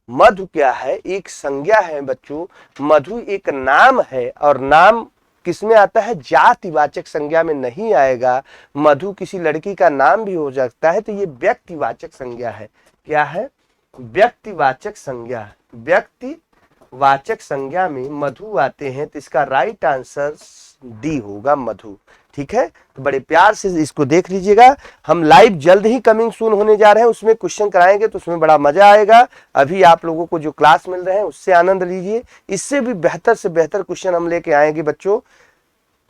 मधु क्या है, एक संज्ञा है बच्चों। मधु एक नाम है, और नाम किसमें आता है, जातिवाचक संज्ञा में नहीं आएगा। मधु किसी लड़की का नाम भी हो सकता है, तो ये व्यक्तिवाचक संज्ञा है। क्या है, व्यक्तिवाचक संज्ञा। व्यक्तिवाचक संज्ञा में मधु आते हैं, तो इसका राइट आंसर डी होगा, मधु। ठीक है, तो बड़े प्यार से इसको देख लीजिएगा। हम लाइव जल्द ही कमिंग सून होने जा रहे हैं, उसमें क्वेश्चन कराएंगे तो उसमें बड़ा मजा आएगा। अभी आप लोगों को जो क्लास मिल रहे हैं उससे आनंद लीजिए, इससे भी बेहतर से बेहतर क्वेश्चन हम लेके आएंगे बच्चों।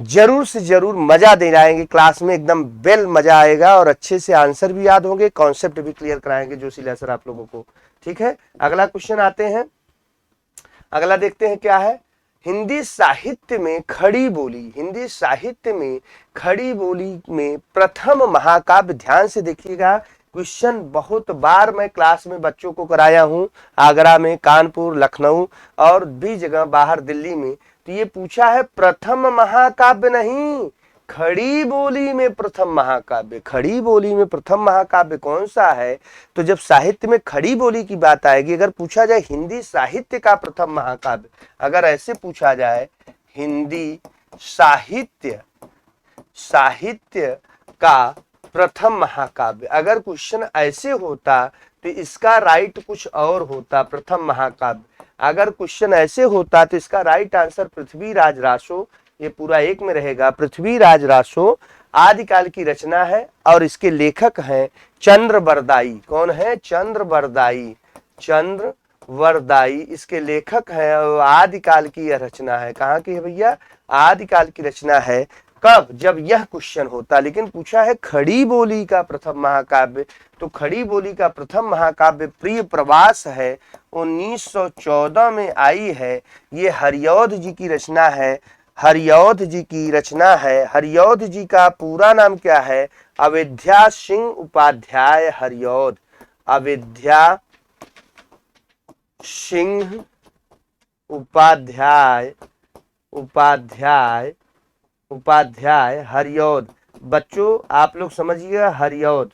जरूर से जरूर मजा दे आएंगे क्लास में, एकदम बेल मजा आएगा, और अच्छे से आंसर भी याद होंगे, कॉन्सेप्ट भी क्लियर कराएंगे जोशीला सर आप लोगों को। ठीक है, अगला क्वेश्चन आते हैं, अगला देखते हैं क्या है। हिंदी साहित्य में खड़ी बोली, हिंदी साहित्य में खड़ी बोली में प्रथम महाकाव्य, ध्यान से देखिएगा, क्वेश्चन बहुत बार मैं क्लास में बच्चों को कराया हूं, आगरा में, कानपुर, लखनऊ और भी जगह बाहर दिल्ली में। तो ये पूछा है प्रथम महाकाव्य नहीं, खड़ी बोली में प्रथम महाकाव्य। खड़ी बोली में प्रथम महाकाव्य कौन सा है। तो जब साहित्य में खड़ी बोली की बात आएगी, अगर पूछा जाए हिंदी साहित्य का प्रथम महाकाव्य, अगर ऐसे पूछा जाए हिंदी साहित्य का प्रथम महाकाव्य, अगर क्वेश्चन ऐसे होता तो इसका राइट कुछ और होता, प्रथम महाकाव्य। अगर क्वेश्चन ऐसे होता तो इसका राइट आंसर पृथ्वीराज रासो, ये पूरा एक में रहेगा। पृथ्वीराज रासो आदिकाल की रचना है और इसके लेखक हैं चंद्रबरदाई। कौन है, चंद्रबरदाई, चंद्रबरदाई इसके लेखक हैं, और आदिकाल की यह रचना है। कहाँ की है भैया, आदिकाल की रचना है। कब, जब यह क्वेश्चन होता। लेकिन पूछा है खड़ी बोली का प्रथम महाकाव्य, तो खड़ी बोली का प्रथम महाकाव्य प्रिय प्रवास है, 1914 में आई है। ये हरिऔध जी की रचना है, हरिऔध जी की रचना है। हरिऔध जी का पूरा नाम क्या है, अविद्या सिंह उपाध्याय हरिऔध, अविद्या सिंह उपाध्याय हरिऔध। बच्चों आप लोग समझिएगा, हरिऔध।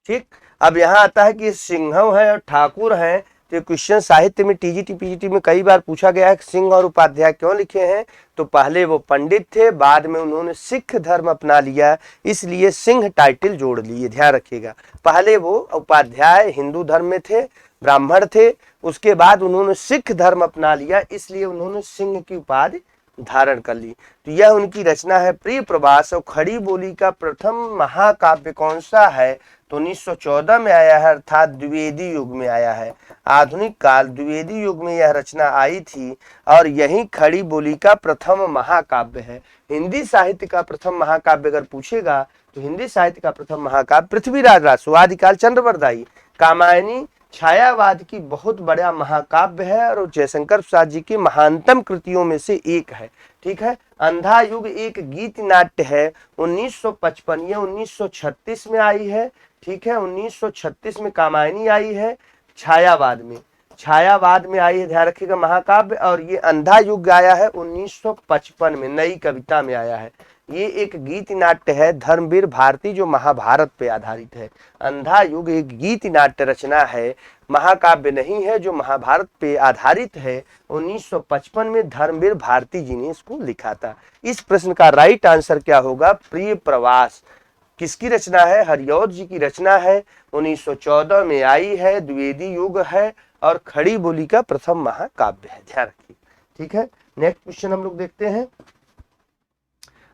ठीक, अब यहां आता है कि सिंह है और ठाकुर है, तो ये क्वेश्चन साहित्य में टीजीटी पीजीटी में कई बार पूछा गया है। सिंह और उपाध्याय क्यों लिखे हैं, तो पहले वो पंडित थे, बाद में उन्होंने सिख धर्म अपना लिया, इसलिए सिंह टाइटल जोड़ लिए, ध्यान रखिएगा। पहले वो उपाध्याय हिंदू धर्म में थे, ब्राह्मण थे, उसके बाद उन्होंने सिख धर्म अपना लिया, इसलिए उन्होंने सिंह की उपाधि धारण कर ली। तो यह उनकी रचना है प्रिय प्रवास। और खड़ी बोली का प्रथम महाकाव्य कौन सा है, तो 1914 में आया है, अर्थात द्विवेदी युग में आया है। आधुनिक काल द्विवेदी युग में यह रचना आई थी और यही खड़ी बोली का प्रथम महाकाव्य है। हिंदी साहित्य का प्रथम महाकाव्य अगर पूछेगा तो हिंदी साहित्य का प्रथम महाकाव्य पृथ्वीराज रासो, आदिकाल चंद्रवरदायी, कामायनी छायावाद की बहुत बड़ा महाकाव्य है और जयशंकर प्रसाद जी की महानतम कृतियों में से एक है। ठीक है। अंधा युग एक गीत नाट्य है, 1955, ये 1936 में आई है। ठीक है, 1936 में कामायनी आई है, छायावाद में आई है, ध्यान रखिएगा महाकाव्य। और ये अंधा युग आया है 1955 में, नई कविता में आया है। ये एक गीत नाट्य है धर्मवीर भारती, जो महाभारत पे आधारित है। अंधा युग एक गीत नाट्य रचना है, महाकाव्य नहीं है, जो महाभारत पे आधारित है। 1955 में धर्मवीर भारती जी ने इसको लिखा था। इस प्रश्न का राइट आंसर क्या होगा, प्रिय प्रवास। किसकी रचना है, हरिऔध जी की रचना है, 1914 में आई है, द्विवेदी युग है और खड़ी बोली का प्रथम महाकाव्य है, ध्यान रखिए। ठीक है, नेक्स्ट क्वेश्चन हम लोग देखते हैं।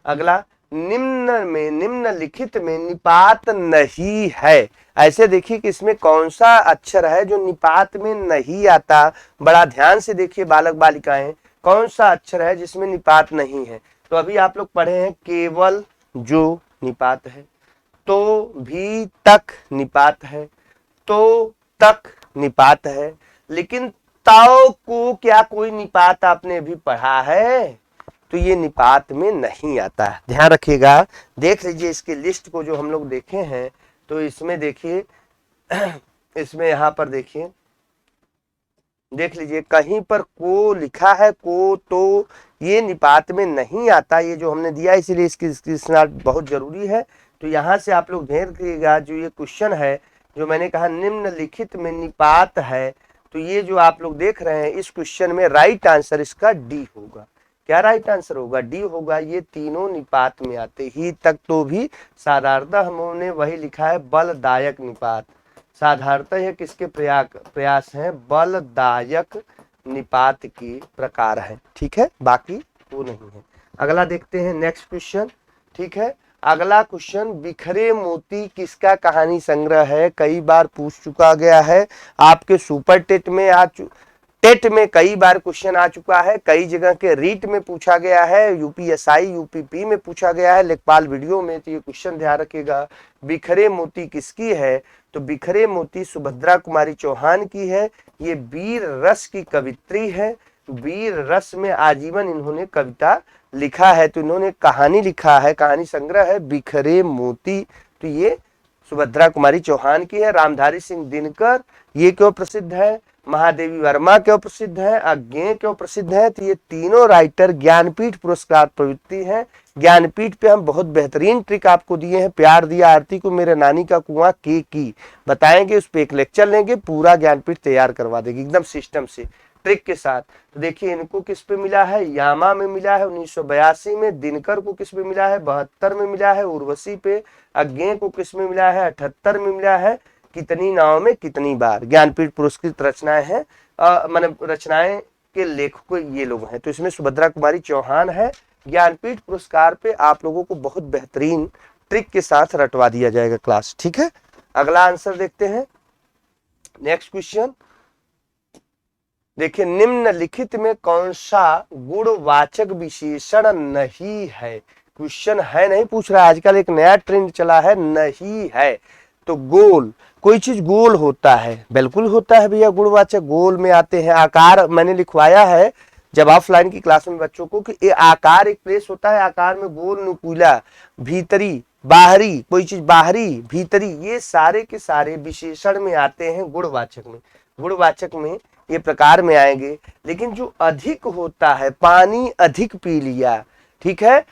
अगला, निम्नलिखित में निपात नहीं है। ऐसे देखिए कि इसमें कौन सा अक्षर है जो निपात में नहीं आता। बड़ा ध्यान से देखिए बालक बालिकाएं, कौन सा अक्षर है जिसमें निपात नहीं है। तो अभी आप लोग पढ़े हैं केवल जो निपात है, तो भी तक निपात है, तो तक निपात है, लेकिन ताओ को क्या कोई निपात आपने भी पढ़ा है, तो ये निपात में नहीं आता है, ध्यान रखिएगा। देख लीजिए इसकी लिस्ट को जो हम लोग देखे हैं, तो इसमें देखिए इसमें यहाँ पर देखिए, देख लीजिए कहीं पर को लिखा है, को, तो ये निपात में नहीं आता, ये जो हमने दिया, इसीलिए इसकी स्क्रीनशॉट बहुत जरूरी है। तो यहाँ से आप लोग ध्यान रखिएगा, जो ये क्वेश्चन है, जो मैंने कहा निम्नलिखित में निपात है, तो ये जो आप लोग देख रहे हैं इस क्वेश्चन में राइट आंसर इसका डी होगा। क्या राइट आंसर होगा, डी होगा। ये तीनों निपात में आते ही तक, तो भी साधारणतः हमने वही लिखा है बलदायक निपात। साधारणतः यह किसके प्रयास हैं, बलदायक निपात के प्रकार है। ठीक है, बाकी वो नहीं है। अगला देखते हैं नेक्स्ट क्वेश्चन। ठीक है, अगला क्वेश्चन, बिखरे मोती किसका कहानी संग्रह है। कई बार पूछ चुका गया है, आपके सुपर टेट में कई बार क्वेश्चन आ चुका है, कई जगह के रीट में पूछा गया है, यूपीएसआई यूपीपी में पूछा गया है, लेखपाल वीडियो में। तो ये क्वेश्चन ध्यान रखिएगा, बिखरे मोती किसकी है, तो बिखरे मोती सुभद्रा कुमारी चौहान की है। ये वीर रस की कवित्री है, वीर रस में आजीवन इन्होंने कविता लिखा है, तो इन्होंने कहानी लिखा है, कहानी संग्रह है बिखरे मोती, तो ये सुभद्रा कुमारी चौहान की है। रामधारी सिंह दिनकर ये क्यों प्रसिद्ध है, महादेवी वर्मा क्यों प्रसिद्ध है, अज्ञेय क्यों प्रसिद्ध है, तो ये तीनों राइटर ज्ञानपीठ पुरस्कार प्रवृत्ति है। ज्ञानपीठ पे हम बहुत बेहतरीन ट्रिक आपको दिए हैं, प्यार दिया आरती को मेरे नानी का कुआं के की बताएंगे, उस पे एक लेक्चर लेंगे, पूरा ज्ञानपीठ तैयार करवा देंगे एकदम सिस्टम से, ट्रिक के साथ। तो देखिए इनको किस पे मिला है, यामा में मिला है 1982 में, दिनकर को किस पे मिला है 72 में मिला है, उर्वशी पे, अज्ञेय को किस में मिला है 78 में मिला है, कितनी नाव में कितनी बार। ज्ञानपीठ पुरस्कृत रचनाएं हैं, मतलब रचनाएं के लेखक ये लोग हैं। तो इसमें सुभद्रा कुमारी चौहान है। ज्ञानपीठ पुरस्कार पे आप लोगों को बहुत बेहतरीन ट्रिक के साथ रटवा दिया जाएगा क्लास। ठीक है, अगला आंसर देखते हैं नेक्स्ट क्वेश्चन। देखिए निम्नलिखित में कौन सा गुणवाचक विशेषण नहीं है। क्वेश्चन है नहीं पूछ रहा है, आजकल एक नया ट्रेंड चला है नहीं है। तो गोल, कोई चीज गोल होता है, बिल्कुल होता है भैया, गुणवाचक गोल में आते हैं। आकार मैंने लिखवाया है जब ऑफलाइन की क्लास में बच्चों को कि ये आकार एक प्लेस होता है, आकार में गोल, नुकीला, भीतरी, बाहरी, कोई चीज बाहरी भीतरी, ये सारे के सारे विशेषण में आते हैं गुणवाचक में। गुणवाचक में ये प्रकार में आएंगे। लेकिन जो अधिक होता है, पानी अधिक पी लिया, ठीक है,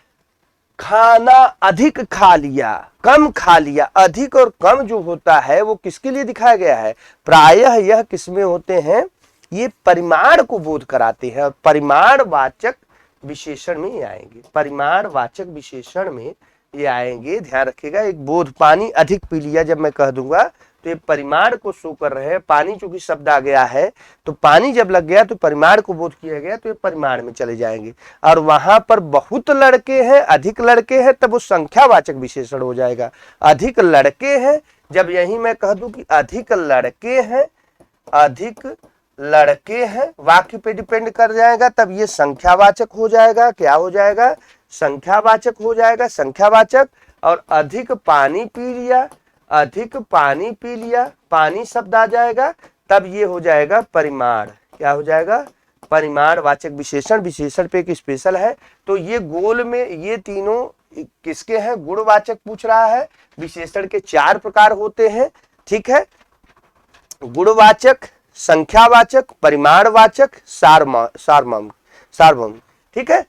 खाना अधिक खा लिया, कम खा लिया। अधिक और कम जो होता है वो किसके लिए दिखाया गया है? प्रायः यह किसमें होते हैं? ये परिमाण को बोध कराते हैं और परिमाणवाचक विशेषण में ये आएंगे। परिमाणवाचक विशेषण में ये आएंगे, ध्यान रखिएगा। एक बोध, पानी अधिक पी लिया जब मैं कह दूंगा तो ये परिमाण को शो कर रहे हैं। पानी चूंकि शब्द आ गया है तो पानी जब लग गया तो परिमाण को बोध किया गया तो ये परिमाण में चले जाएंगे। और वहां पर बहुत लड़के हैं, अधिक लड़के हैं, तब वो संख्यावाचक विशेषण हो जाएगा। अधिक लड़के हैं, जब यही मैं कह दूं कि अधिक लड़के हैं, अधिक लड़के हैं, वाक्य पे डिपेंड कर जाएगा, तब ये संख्यावाचक हो जाएगा। क्या हो जाएगा? संख्यावाचक हो जाएगा, संख्यावाचक। और अधिक पानी पी लिया, अधिक पानी पी लिया, पानी शब्द आ जाएगा, तब ये हो जाएगा परिमाण। क्या हो जाएगा? परिमाणवाचक विशेषण। विशेषण पे एक स्पेशल है। तो ये गोल में ये तीनों किसके हैं? गुणवाचक पूछ रहा है। विशेषण के 4 प्रकार होते हैं, ठीक है? गुणवाचक, संख्यावाचक, परिमाणवाचक, सार्वभौमिक, ठीक है?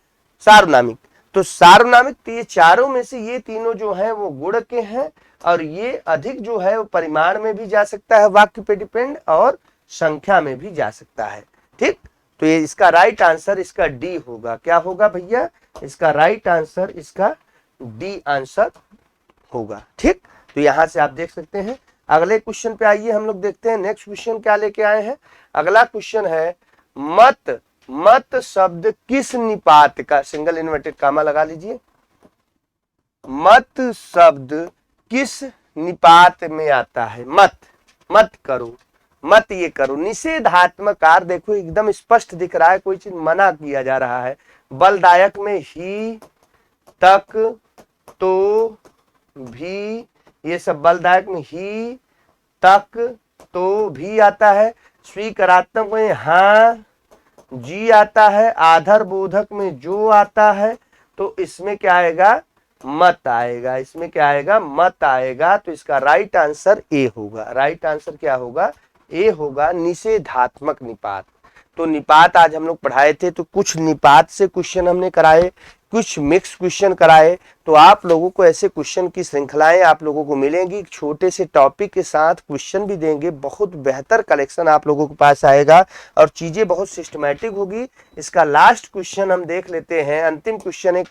सार्वनामिक। तो सार्वनामिक, तो ये चारों में से ये तीनों जो हैं वो गुण के हैं और ये अधिक जो है वो परिमाण में भी जा सकता है, वाक्य पे डिपेंड, और संख्या में भी जा सकता है, ठीक? तो ये इसका राइट आंसर इसका डी होगा। क्या होगा भैया? इसका राइट आंसर इसका डी आंसर होगा, ठीक? तो यहां से आप देख सकते हैं। अगले क्वेश्चन पे आइए, हम लोग देखते हैं नेक्स्ट क्वेश्चन क्या लेके आए हैं। अगला क्वेश्चन है मत। मत शब्द किस निपात का, सिंगल इन्वर्टेड कामा लगा लीजिए, मत शब्द किस निपात में आता है? मत, मत करो, मत ये करो। निषेधात्मक कार, देखो एकदम स्पष्ट दिख रहा है, कोई चीज मना किया जा रहा है। बलदायक में ही, तक, तो, भी, ये सब बलदायक में ही, तक, तो, भी आता है। स्वीकारात्मक में हाँ, जी आता है। आधार बोधक में जो आता है। तो इसमें क्या आएगा? मत आएगा। इसमें क्या आएगा? मत आएगा। तो इसका राइट आंसर ए होगा। राइट आंसर क्या होगा? ए होगा, निषेधात्मक निपात। तो निपात आज हम लोग पढ़ाए थे, तो कुछ निपात से क्वेश्चन हमने कराए, कुछ मिक्स क्वेश्चन कराए। तो आप लोगों को ऐसे क्वेश्चन की श्रृंखलाएं आप लोगों को मिलेंगी, छोटे से टॉपिक के साथ क्वेश्चन भी देंगे। बहुत बेहतर कलेक्शन आप लोगों के पास आएगा और चीजें बहुत सिस्टमैटिक होगी। इसका लास्ट क्वेश्चन हम देख लेते हैं। अंतिम क्वेश्चन एक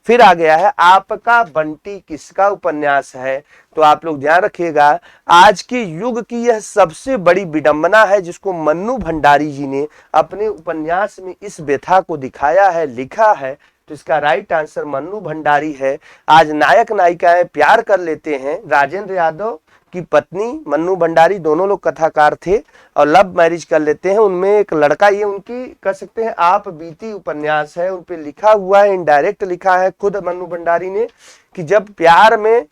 फिर आ गया है, आपका बंटी किसका उपन्यास है? तो आप लोग ध्यान रखिएगा, आज के युग की यह सबसे बड़ी विडंबना है जिसको मन्नू भंडारी जी ने अपने उपन्यास में इस व्यथा को दिखाया है, लिखा है। तो इसका राइट आंसर मन्नू भंडारी है। आज नायक नायिकाएं प्यार कर लेते हैं। राजेंद्र यादव की पत्नी मन्नू भंडारी, दोनों लोग कथाकार थे और लव मैरिज कर लेते हैं। उनमें एक लड़का, ये उनकी कह सकते हैं आप बीती उपन्यास है, उन पे लिखा हुआ है, इनडायरेक्ट लिखा है खुद मन्नू भंडारी ने, कि जब प्यार में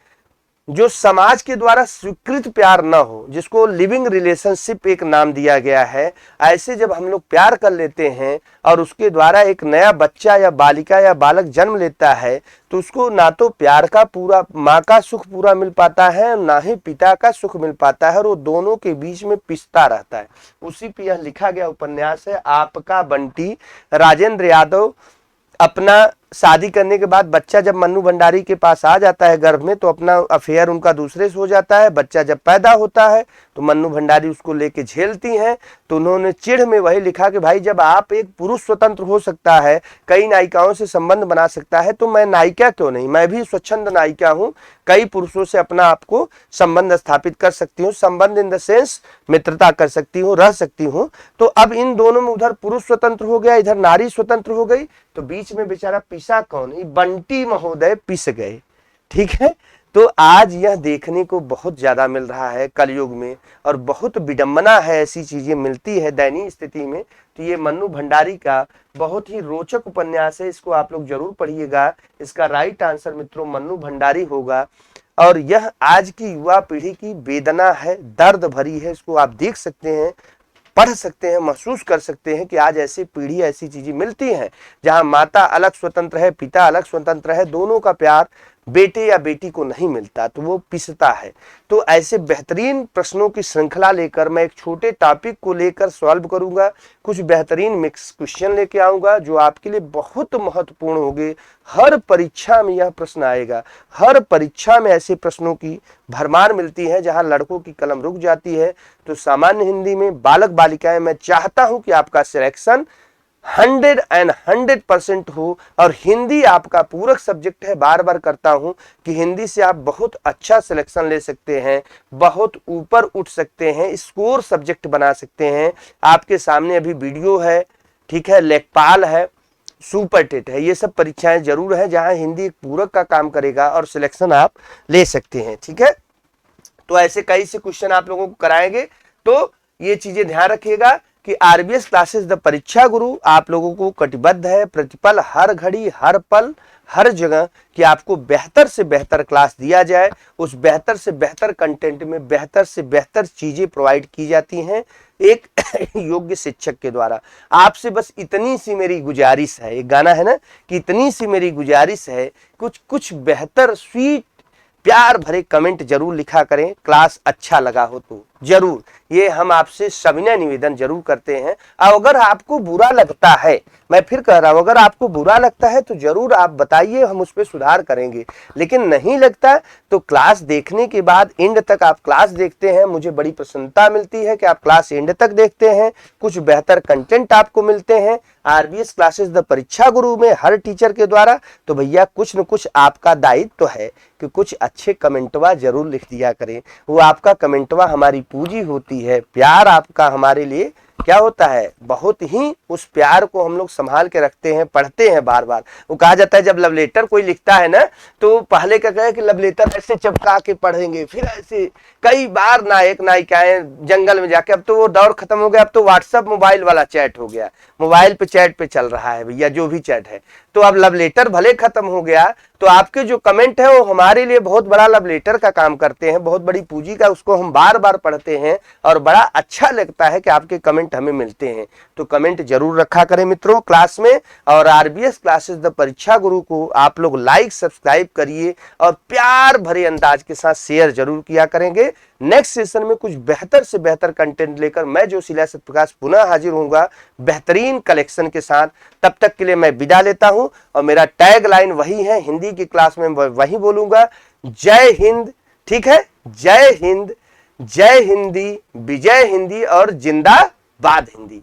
जो समाज के द्वारा स्वीकृत प्यार न हो, जिसको लिविंग रिलेशनशिप एक नाम दिया गया है, ऐसे जब हम लोग प्यार कर लेते हैं और उसके द्वारा एक नया बच्चा या बालिका या बालक जन्म लेता है, तो उसको ना तो प्यार का पूरा, माँ का सुख पूरा मिल पाता है, ना ही पिता का सुख मिल पाता है, और वो दोनों के बीच में पिसता रहता है। उसी पे यह लिखा गया उपन्यास है आपका बंटी। राजेंद्र यादव अपना शादी करने के बाद बच्चा जब मन्नू भंडारी के पास आ जाता है गर्भ में, तो अपना अफेयर उनका दूसरे से हो जाता है। बच्चा जब पैदा होता है तो मन्नू भंडारी उसको लेके झेलती हैं। तो उन्होंने चिढ़ में वही लिखा कि भाई जब आप, एक पुरुष स्वतंत्र हो सकता है, कई नायिकाओं से संबंध बना सकता है, तो मैं नायिका क्यों नहीं? मैं भी स्वच्छंद नायिका हूँ, कई पुरुषों से अपना आपको संबंध स्थापित कर सकती हूँ, संबंध इन द सेंस मित्रता कर सकती हूँ, रह सकती हूँ। तो अब इन दोनों में, उधर पुरुष स्वतंत्र हो गया, इधर नारी स्वतंत्र हो गई, तो बीच में बेचारा पिसा कौन? बंटी महोदय पिस गए, ठीक है। तो आज यह देखने को बहुत ज्यादा मिल रहा है कलयुग में, और बहुत विडंबना है, ऐसी चीजें मिलती है दयनीय स्थिति में। तो ये मन्नू भंडारी का बहुत ही रोचक उपन्यास है, इसको आप लोग जरूर पढ़िएगा। इसका राइट आंसर मित्रों मन्नू भंडारी होगा। और यह आज की युवा पीढ़ी की वेदना है, दर्द भरी है, इसको आप देख सकते हैं, पढ़ सकते हैं, महसूस कर सकते हैं कि आज ऐसी पीढ़ी, ऐसी चीजें मिलती हैं जहां माता अलग स्वतंत्र है, पिता अलग स्वतंत्र है, दोनों का प्यार बेटे या बेटी को नहीं मिलता तो वो पिसता है। तो ऐसे बेहतरीन प्रश्नों की श्रृंखला लेकर मैं एक छोटे टॉपिक को लेकर सॉल्व करूंगा, कुछ बेहतरीन मिक्स क्वेश्चन लेके आऊंगा जो आपके लिए बहुत महत्वपूर्ण होंगे। हर परीक्षा में यह प्रश्न आएगा, हर परीक्षा में ऐसे प्रश्नों की भरमार मिलती है जहां लड़कों की कलम रुक जाती है। तो सामान्य हिंदी में बालक बालिकाएं, मैं चाहता हूं कि आपका सिलेक्शन 100% हो, और हिंदी आपका पूरक सब्जेक्ट है। बार बार करता हूं कि हिंदी से आप बहुत अच्छा सिलेक्शन ले सकते हैं, बहुत ऊपर उठ सकते हैं, स्कोर सब्जेक्ट बना सकते हैं। आपके सामने अभी वीडियो है, ठीक है, लेखपाल है, सुपर टेट है, ये सब परीक्षाएं जरूर है जहां हिंदी एक पूरक का काम करेगा और सिलेक्शन आप ले सकते हैं। ठीक है, तो ऐसे कई से क्वेश्चन आप लोगों को कराएंगे, तो ये चीजें ध्यान रखिएगा कि आरबीएस क्लासेस द परीक्षा गुरु आप लोगों को कटिबद्ध है प्रतिपल, हर घड़ी, हर पल, हर जगह कि आपको बेहतर से बेहतर क्लास दिया जाए, उस बेहतर से बेहतर कंटेंट में बेहतर से बेहतर चीजें प्रोवाइड की जाती हैं एक योग्य शिक्षक के द्वारा। आपसे बस इतनी सी मेरी गुजारिश है, एक गाना है ना कि इतनी सी मेरी गुजारिश है, कुछ बेहतर स्वीट प्यार भरे कमेंट जरूर लिखा करें, क्लास अच्छा लगा हो तो जरूर, ये हम आपसे सविनय निवेदन जरूर करते हैं। अगर आपको बुरा लगता है, मैं फिर कह रहा हूं, अगर आपको बुरा लगता है तो जरूर आप बताइए, हम उस पर सुधार करेंगे। लेकिन नहीं लगता तो क्लास देखने के बाद एंड तक आप क्लास देखते हैं, मुझे बड़ी प्रसन्नता मिलती है कि आप क्लास एंड तक देखते हैं, कुछ बेहतर कंटेंट आपको मिलते हैं आरबीएस क्लासेस द परीक्षा गुरु में हर टीचर के द्वारा। तो भैया कुछ न कुछ आपका दायित्व तो है कि कुछ अच्छे कमेंटवा जरूर लिख दिया करें, वो आपका कमेंटवा हमारी पूंजी होती है। प्यार आपका हमारे लिए क्या होता है, बहुत ही उस प्यार को हम लोग संभाल के रखते हैं, पढ़ते हैं बार बार। वो कहा जाता है जब लव लेटर कोई लिखता है ना, तो पहले क्या कहे कि लव लेटर ऐसे चपका के पढ़ेंगे, फिर ऐसे कई बार नायक नायिकाएं जंगल में जाके, अब तो वो दौर खत्म हो गया, अब तो व्हाट्सएप मोबाइल वाला चैट हो गया, मोबाइल पे चैट पे चल रहा है भैया जो भी चैट है। तो अब लव लेटर भले खत्म हो गया, तो आपके जो कमेंट है वो हमारे लिए बहुत बड़ा लव लेटर का काम करते हैं, बहुत बड़ी पूंजी का, उसको हम बार बार पढ़ते हैं और बड़ा अच्छा लगता है कि आपके कमेंट हमें मिलते हैं। तो कमेंट जरूर रखा करें मित्रों क्लास में, और आरबीएस क्लासेस द परीक्षा गुरु को आप लोग लाइक सब्सक्राइब करिए और प्यार भरे अंदाज के साथ शेयर जरूर किया करेंगे। नेक्स्ट सेशन में कुछ बेहतर से बेहतर कंटेंट लेकर मैं ज्योतिष सत्यप्रकाश पुनः हाजिर होऊंगा बेहतरीन कलेक्शन के साथ। तब तक के लिए मैं विदा लेता हूं, और मेरा टैग लाइन वही है, हिंदी की क्लास में वही बोलूंगा, जय हिंद। ठीक है, जय हिंद, जय हिंदी, विजय हिंदी और जिंदाबाद हिंदी।